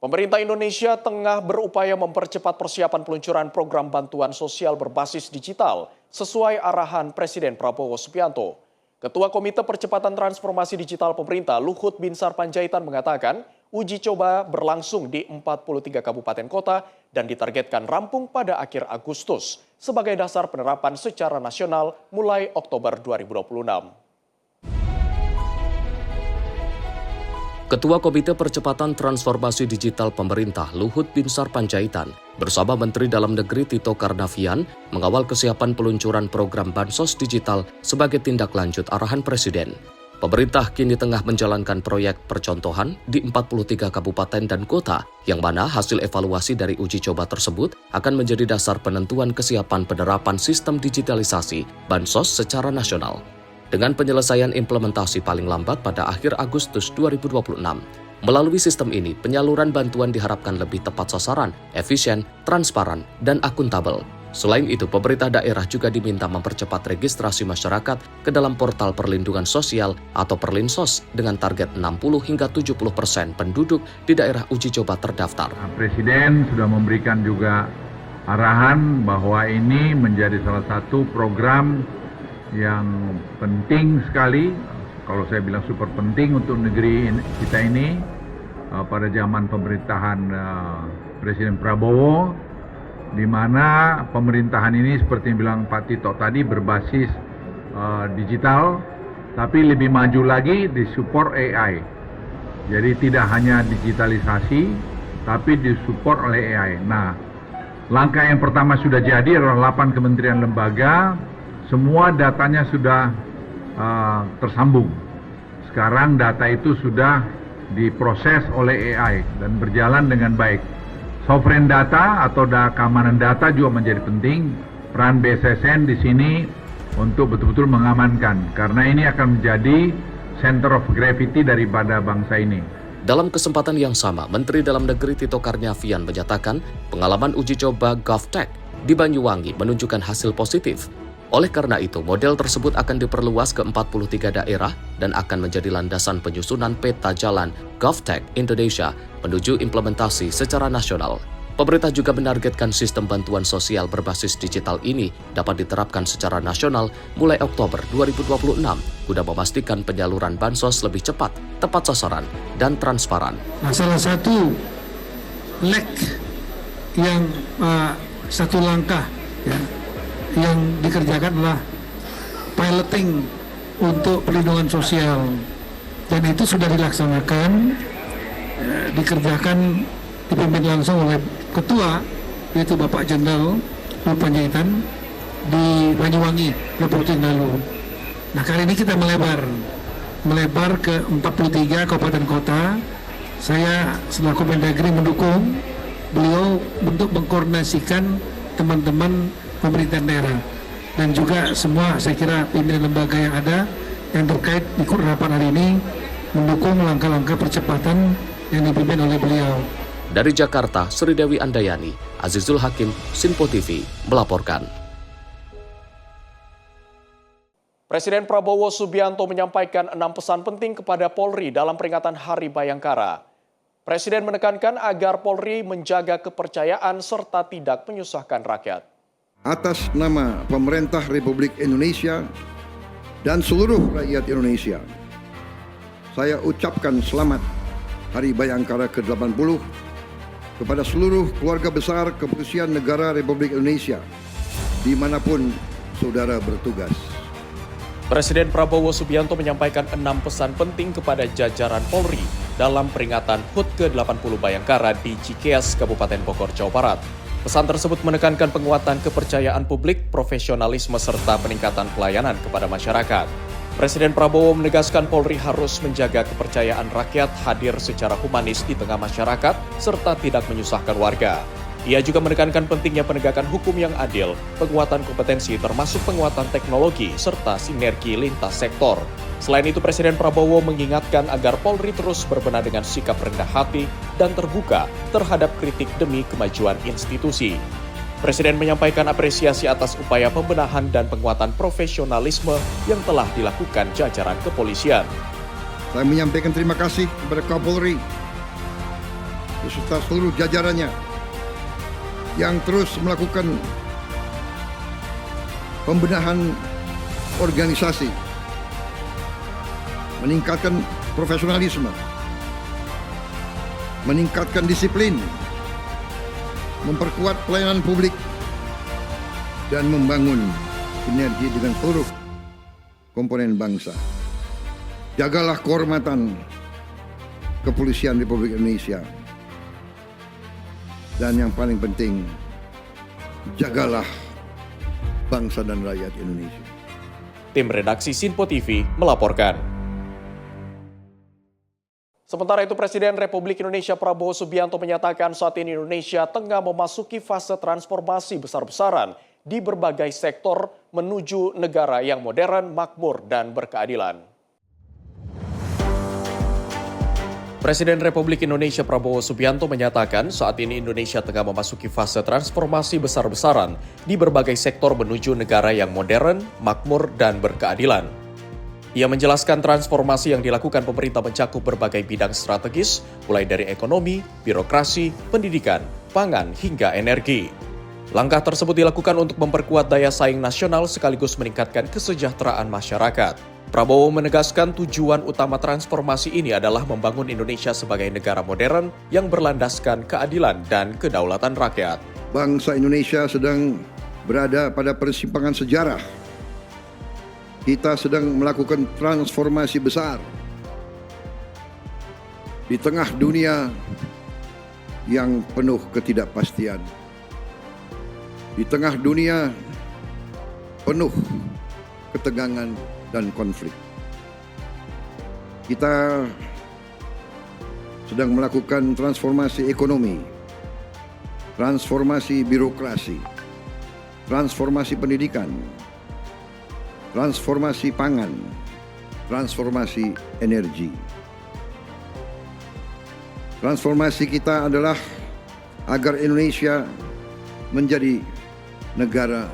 Pemerintah Indonesia tengah berupaya mempercepat persiapan peluncuran program bantuan sosial berbasis digital sesuai arahan Presiden Prabowo Subianto. Ketua Komite Percepatan Transformasi Digital Pemerintah Luhut Binsar Panjaitan mengatakan uji coba berlangsung di 43 kabupaten kota dan ditargetkan rampung pada akhir Agustus sebagai dasar penerapan secara nasional mulai Oktober 2026. Ketua Komite Percepatan Transformasi Digital Pemerintah Luhut Binsar Panjaitan bersama Menteri Dalam Negeri Tito Karnavian mengawal kesiapan peluncuran program Bansos Digital sebagai tindak lanjut arahan Presiden. Pemerintah kini tengah menjalankan proyek percontohan di 43 kabupaten dan kota, yang mana hasil evaluasi dari uji coba tersebut akan menjadi dasar penentuan kesiapan penerapan sistem digitalisasi Bansos secara nasional. Dengan penyelesaian implementasi paling lambat pada akhir Agustus 2026. Melalui sistem ini, penyaluran bantuan diharapkan lebih tepat sasaran, efisien, transparan, dan akuntabel. Selain itu, pemerintah daerah juga diminta mempercepat registrasi masyarakat ke dalam portal perlindungan sosial atau Perlinsos dengan target 60 hingga 70% penduduk di daerah uji coba terdaftar. Presiden sudah memberikan juga arahan bahwa ini menjadi salah satu program yang penting sekali, kalau saya bilang super penting untuk negeri kita ini pada zaman pemerintahan Presiden Prabowo, di mana pemerintahan ini seperti yang bilang Pak Tito tadi berbasis digital, tapi lebih maju lagi disupport AI. Jadi tidak hanya digitalisasi, tapi disupport oleh AI. Nah, langkah yang pertama sudah jadi adalah 8 kementerian lembaga. Semua datanya sudah tersambung. Sekarang data itu sudah diproses oleh AI dan berjalan dengan baik. Sovereign data atau keamanan data juga menjadi penting. peran BSSN di sini untuk betul-betul mengamankan, karena ini akan menjadi center of gravity daripada bangsa ini. Dalam kesempatan yang sama, Menteri Dalam Negeri Tito Karnavian menyatakan pengalaman uji coba GovTech di Banyuwangi menunjukkan hasil positif. Oleh karena itu, model tersebut akan diperluas ke 43 daerah dan akan menjadi landasan penyusunan peta jalan GovTech Indonesia menuju implementasi secara nasional. Pemerintah juga menargetkan sistem bantuan sosial berbasis digital ini dapat diterapkan secara nasional mulai Oktober 2026 guna memastikan penyaluran bansos lebih cepat, tepat sasaran, dan transparan. Nah, salah satu leg yang satu langkah ya, yang dikerjakan adalah piloting untuk perlindungan sosial, dan itu sudah dilaksanakan, dikerjakan, dipimpin langsung oleh Ketua, yaitu Bapak Jenderal Luhut Panjaitan di Banyuwangi beberapa tahun lalu. Nah, kali ini kita melebar ke 43 kabupaten kota. Saya selaku Mendagri mendukung beliau untuk mengkoordinasikan teman-teman pemerintah daerah dan juga semua, saya kira, pimpinan lembaga yang ada yang terkait ikut rapat hari ini mendukung langkah-langkah percepatan yang dipimpin oleh beliau. Dari Jakarta, Sri Dewi Andayani, Azizul Hakim, Sinpo TV, melaporkan. Presiden Prabowo Subianto menyampaikan 6 pesan penting kepada Polri dalam peringatan Hari Bayangkara. Presiden menekankan agar Polri menjaga kepercayaan serta tidak menyusahkan rakyat. Atas nama pemerintah Republik Indonesia dan seluruh rakyat Indonesia, saya ucapkan selamat Hari Bayangkara ke-80 kepada seluruh keluarga besar Kepolisian Negara Republik Indonesia dimanapun saudara bertugas. Presiden Prabowo Subianto menyampaikan 6 pesan penting kepada jajaran Polri dalam peringatan HUT ke-80 Bayangkara di Cikeas, Kabupaten Bogor, Jawa Barat. Pesan tersebut menekankan penguatan kepercayaan publik, profesionalisme, serta peningkatan pelayanan kepada masyarakat. Presiden Prabowo menegaskan Polri harus menjaga kepercayaan rakyat, hadir secara humanis di tengah masyarakat, serta tidak menyusahkan warga. Ia juga menekankan pentingnya penegakan hukum yang adil, penguatan kompetensi termasuk penguatan teknologi, serta sinergi lintas sektor. Selain itu, Presiden Prabowo mengingatkan agar Polri terus berbenah dengan sikap rendah hati dan terbuka terhadap kritik demi kemajuan institusi. Presiden menyampaikan apresiasi atas upaya pembenahan dan penguatan profesionalisme yang telah dilakukan jajaran kepolisian. Saya menyampaikan terima kasih kepada Kapolri beserta seluruh jajarannya yang terus melakukan pembenahan organisasi, meningkatkan profesionalisme, meningkatkan disiplin, memperkuat pelayanan publik, dan membangun sinergi dengan seluruh komponen bangsa. Jagalah kehormatan Kepolisian Republik Indonesia. Dan yang paling penting, jagalah bangsa dan rakyat Indonesia. Tim redaksi Sinpo TV melaporkan. Sementara itu, Presiden Republik Indonesia Prabowo Subianto menyatakan saat ini Indonesia tengah memasuki fase transformasi besar-besaran di berbagai sektor menuju negara yang modern, makmur, dan berkeadilan. Presiden Republik Indonesia Prabowo Subianto menyatakan saat ini Indonesia tengah memasuki fase transformasi besar-besaran di berbagai sektor menuju negara yang modern, makmur, dan berkeadilan. Ia menjelaskan transformasi yang dilakukan pemerintah mencakup berbagai bidang strategis, mulai dari ekonomi, birokrasi, pendidikan, pangan, hingga energi. Langkah tersebut dilakukan untuk memperkuat daya saing nasional sekaligus meningkatkan kesejahteraan masyarakat. Prabowo menegaskan tujuan utama transformasi ini adalah membangun Indonesia sebagai negara modern yang berlandaskan keadilan dan kedaulatan rakyat. Bangsa Indonesia sedang berada pada persimpangan sejarah. Kita sedang melakukan transformasi besar di tengah dunia yang penuh ketidakpastian, di tengah dunia penuh ketegangan dan konflik. Kita sedang melakukan transformasi ekonomi, transformasi birokrasi, transformasi pendidikan, transformasi pangan, transformasi energi. Transformasi kita adalah agar Indonesia menjadi negara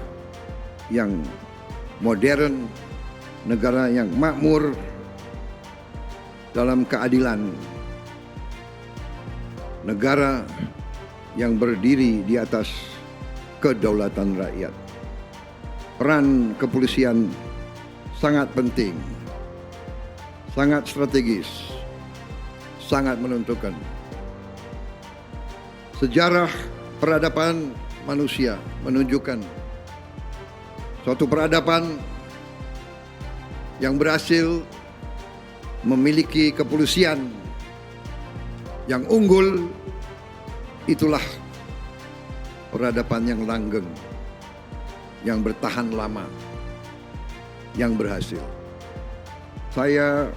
yang modern, negara yang makmur dalam keadilan, negara yang berdiri di atas kedaulatan rakyat. Peran kepolisian sangat penting, sangat strategis, sangat menentukan. Sejarah peradaban manusia menunjukkan suatu peradaban yang berhasil memiliki kepolisian yang unggul, itulah peradaban yang langgeng, yang bertahan lama, yang berhasil. Saya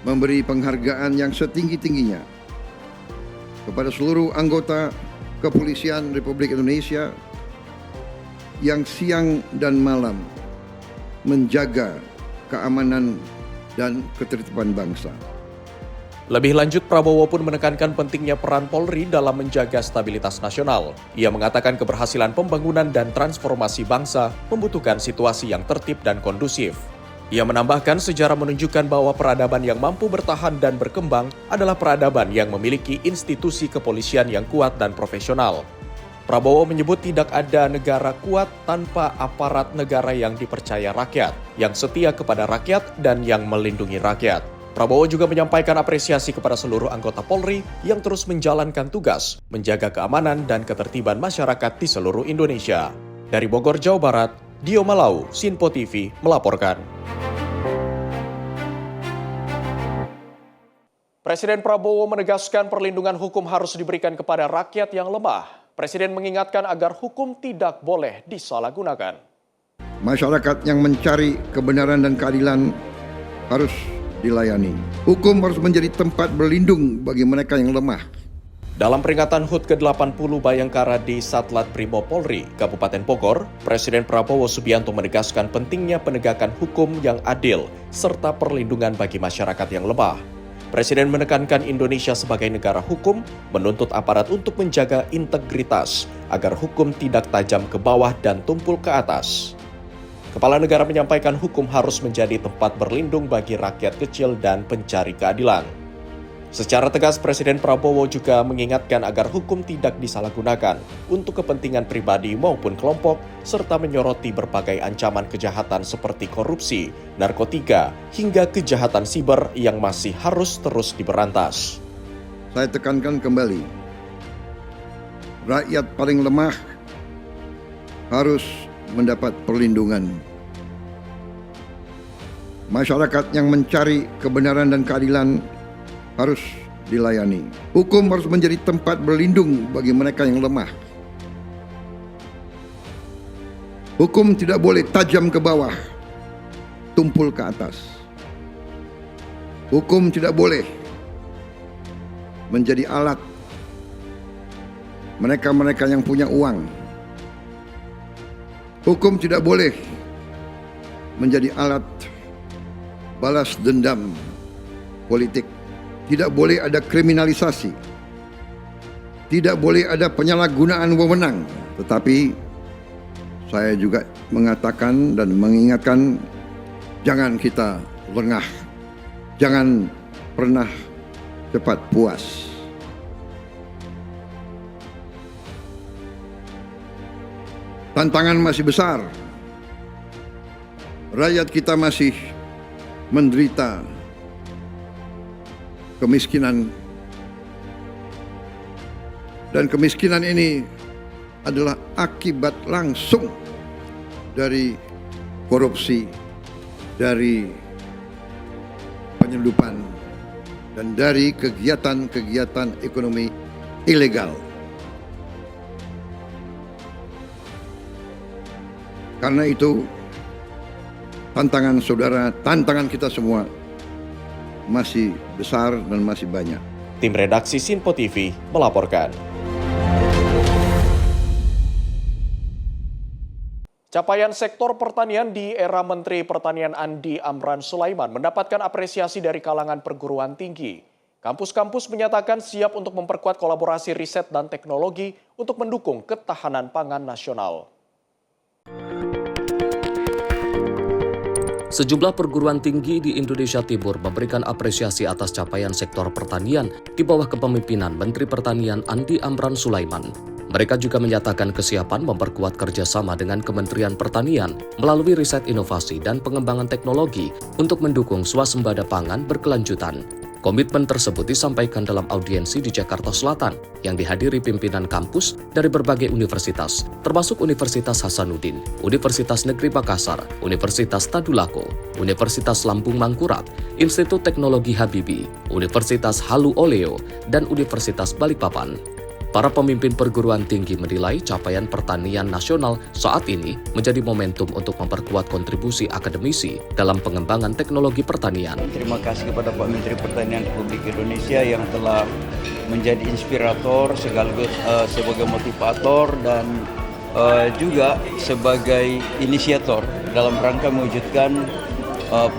memberi penghargaan yang setinggi-tingginya kepada seluruh anggota Kepolisian Republik Indonesia yang siang dan malam menjaga keamanan dan ketertiban bangsa. Lebih lanjut, Prabowo pun menekankan pentingnya peran Polri dalam menjaga stabilitas nasional. Ia mengatakan keberhasilan pembangunan dan transformasi bangsa membutuhkan situasi yang tertib dan kondusif. Ia menambahkan sejarah menunjukkan bahwa peradaban yang mampu bertahan dan berkembang adalah peradaban yang memiliki institusi kepolisian yang kuat dan profesional. Prabowo menyebut tidak ada negara kuat tanpa aparat negara yang dipercaya rakyat, yang setia kepada rakyat dan yang melindungi rakyat. Prabowo juga menyampaikan apresiasi kepada seluruh anggota Polri yang terus menjalankan tugas, menjaga keamanan dan ketertiban masyarakat di seluruh Indonesia. Dari Bogor, Jawa Barat, Dio Malau, Sinpo TV melaporkan. Presiden Prabowo menegaskan perlindungan hukum harus diberikan kepada rakyat yang lemah. Presiden mengingatkan agar hukum tidak boleh disalahgunakan. Masyarakat yang mencari kebenaran dan keadilan harus dilayani. Hukum harus menjadi tempat berlindung bagi mereka yang lemah. Dalam peringatan HUT ke-80 Bayangkara di Satlat Brimob Polri, Kabupaten Bogor, Presiden Prabowo Subianto menegaskan pentingnya penegakan hukum yang adil serta perlindungan bagi masyarakat yang lemah. Presiden menekankan Indonesia sebagai negara hukum menuntut aparat untuk menjaga integritas agar hukum tidak tajam ke bawah dan tumpul ke atas. Kepala negara menyampaikan hukum harus menjadi tempat berlindung bagi rakyat kecil dan pencari keadilan. Secara tegas, Presiden Prabowo juga mengingatkan agar hukum tidak disalahgunakan untuk kepentingan pribadi maupun kelompok, serta menyoroti berbagai ancaman kejahatan seperti korupsi, narkotika, hingga kejahatan siber yang masih harus terus diberantas. Saya tekankan kembali, rakyat paling lemah harus mendapat perlindungan. Masyarakat yang mencari kebenaran dan keadilan harus dilayani. Hukum harus menjadi tempat berlindung bagi mereka yang lemah. Hukum tidak boleh tajam ke bawah, tumpul ke atas. Hukum tidak boleh menjadi alat mereka-mereka yang punya uang. Hukum tidak boleh menjadi alat balas dendam politik. Tidak boleh ada kriminalisasi. Tidak boleh ada penyalahgunaan wewenang. Tetapi saya juga mengatakan dan mengingatkan, jangan kita lengah. Jangan pernah cepat puas. Tantangan masih besar. Rakyat kita masih menderita kemiskinan, dan kemiskinan ini adalah akibat langsung dari korupsi, dari penyelundupan, dan dari kegiatan-kegiatan ekonomi ilegal. Karena itu, tantangan saudara, tantangan kita semua masih besar dan masih banyak. Tim redaksi Sinpo TV melaporkan. Capaian sektor pertanian di era Menteri Pertanian Andi Amran Sulaiman mendapatkan apresiasi dari kalangan perguruan tinggi. Kampus-kampus menyatakan siap untuk memperkuat kolaborasi riset dan teknologi untuk mendukung ketahanan pangan nasional. Sejumlah perguruan tinggi di Indonesia Timur memberikan apresiasi atas capaian sektor pertanian di bawah kepemimpinan Menteri Pertanian Andi Amran Sulaiman. Mereka juga menyatakan kesiapan memperkuat kerjasama dengan Kementerian Pertanian melalui riset inovasi dan pengembangan teknologi untuk mendukung swasembada pangan berkelanjutan. Komitmen tersebut disampaikan dalam audiensi di Jakarta Selatan yang dihadiri pimpinan kampus dari berbagai universitas, termasuk Universitas Hasanuddin, Universitas Negeri Makassar, Universitas Tadulako, Universitas Lampung Mangkurat, Institut Teknologi Habibie, Universitas Halu Oleo, dan Universitas Balikpapan. Para pemimpin perguruan tinggi menilai capaian pertanian nasional saat ini menjadi momentum untuk memperkuat kontribusi akademisi dalam pengembangan teknologi pertanian. Terima kasih kepada Pak Menteri Pertanian Republik Indonesia yang telah menjadi inspirator sekaligus sebagai motivator dan juga sebagai inisiator dalam rangka mewujudkan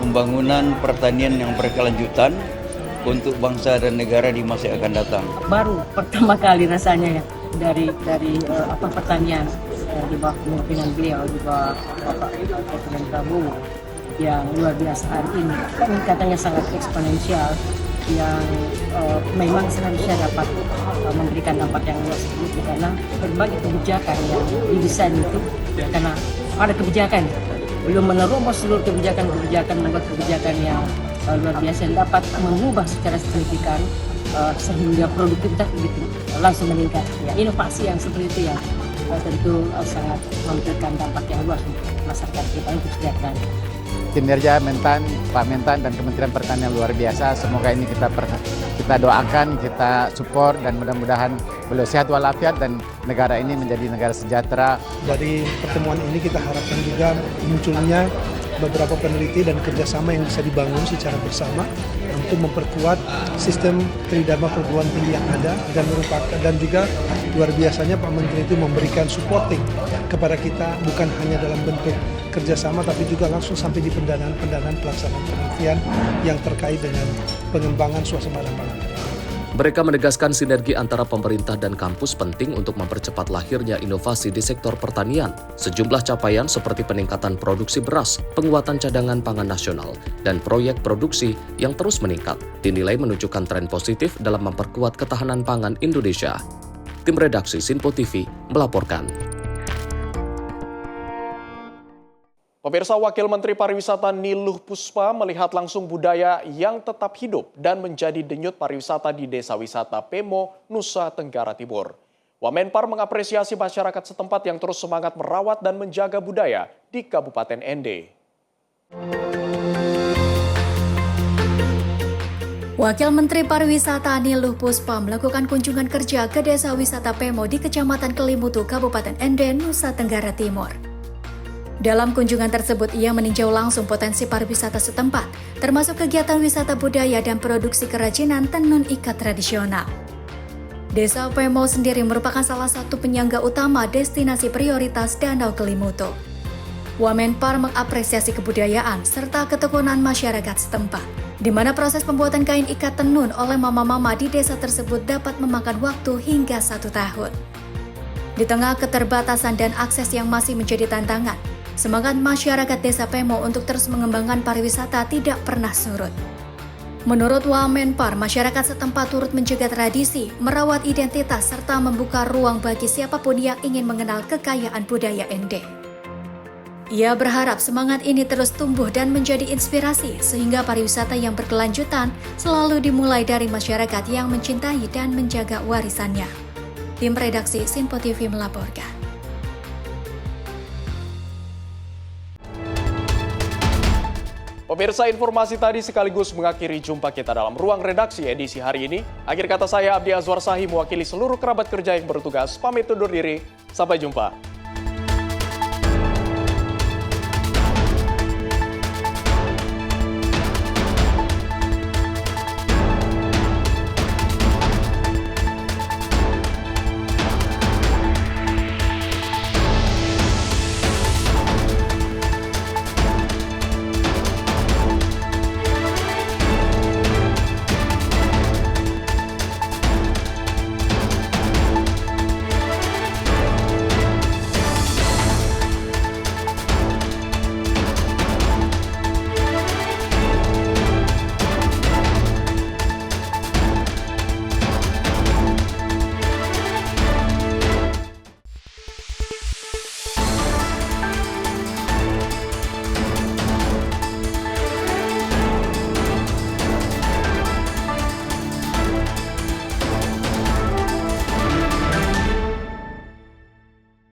pembangunan pertanian yang berkelanjutan untuk bangsa dan negara di masa yang akan datang. Baru pertama kali rasanya ya dari pertanian di bawah kepemimpinan beliau, di bawah Bapak Presiden Prabowo yang luar biasa hari ini. Kan katanya sangat eksponensial yang memang seharusnya dapat memberikan dampak yang luas itu karena berbagai kebijakan yang didesain itu karena ada kebijakan belum menerobos seluruh kebijakan membuat kebijakan yang luar biasa yang dapat mengubah secara signifikan sehingga produktivitas begitu langsung meningkat. Ya, inovasi yang seperti itu yang tentu sangat memberikan dampak yang luas untuk masyarakat kita untuk kesejahteraan. Kinerja Pak Mentan dan Kementerian Pertanian luar biasa. Semoga ini kita doakan, kita support dan mudah-mudahan beliau sehat walafiat dan negara ini menjadi negara sejahtera. Dari pertemuan ini kita harapkan juga munculnya beberapa peneliti dan kerjasama yang bisa dibangun secara bersama untuk memperkuat sistem tridharma perguruan tinggi yang ada dan juga luar biasanya Pak Menteri itu memberikan supporting kepada kita bukan hanya dalam bentuk kerjasama tapi juga langsung sampai di pendanaan pelaksanaan penelitian yang terkait dengan pengembangan swasembada pangan. Mereka menegaskan sinergi antara pemerintah dan kampus penting untuk mempercepat lahirnya inovasi di sektor pertanian. Sejumlah capaian seperti peningkatan produksi beras, penguatan cadangan pangan nasional, dan proyek produksi yang terus meningkat dinilai menunjukkan tren positif dalam memperkuat ketahanan pangan Indonesia. Tim redaksi Sinpo TV melaporkan. Pemirsa, Wakil Menteri Pariwisata Niluh Puspa melihat langsung budaya yang tetap hidup dan menjadi denyut pariwisata di Desa Wisata Pemo, Nusa Tenggara Timur. Wamenpar mengapresiasi masyarakat setempat yang terus semangat merawat dan menjaga budaya di Kabupaten Ende. Wakil Menteri Pariwisata Niluh Puspa melakukan kunjungan kerja ke Desa Wisata Pemo di Kecamatan Kelimutu, Kabupaten Ende, Nusa Tenggara Timur. Dalam kunjungan tersebut, ia meninjau langsung potensi pariwisata setempat, termasuk kegiatan wisata budaya dan produksi kerajinan tenun ikat tradisional. Desa Pemo sendiri merupakan salah satu penyangga utama destinasi prioritas Danau Kelimutu. Wamenpar mengapresiasi kebudayaan serta ketekunan masyarakat setempat, di mana proses pembuatan kain ikat tenun oleh mama-mama di desa tersebut dapat memakan waktu hingga 1 tahun. Di tengah keterbatasan dan akses yang masih menjadi tantangan, semangat masyarakat Desa Pemo untuk terus mengembangkan pariwisata tidak pernah surut. Menurut Wamenpar, masyarakat setempat turut menjaga tradisi, merawat identitas, serta membuka ruang bagi siapapun yang ingin mengenal kekayaan budaya Ende. Ia berharap semangat ini terus tumbuh dan menjadi inspirasi, sehingga pariwisata yang berkelanjutan selalu dimulai dari masyarakat yang mencintai dan menjaga warisannya. Tim redaksi Sinpo TV melaporkan. Pemirsa, informasi tadi sekaligus mengakhiri jumpa kita dalam Ruang Redaksi edisi hari ini. Akhir kata saya Abdi Azwar Sahi mewakili seluruh kerabat kerja yang bertugas. Pamit undur diri, sampai jumpa.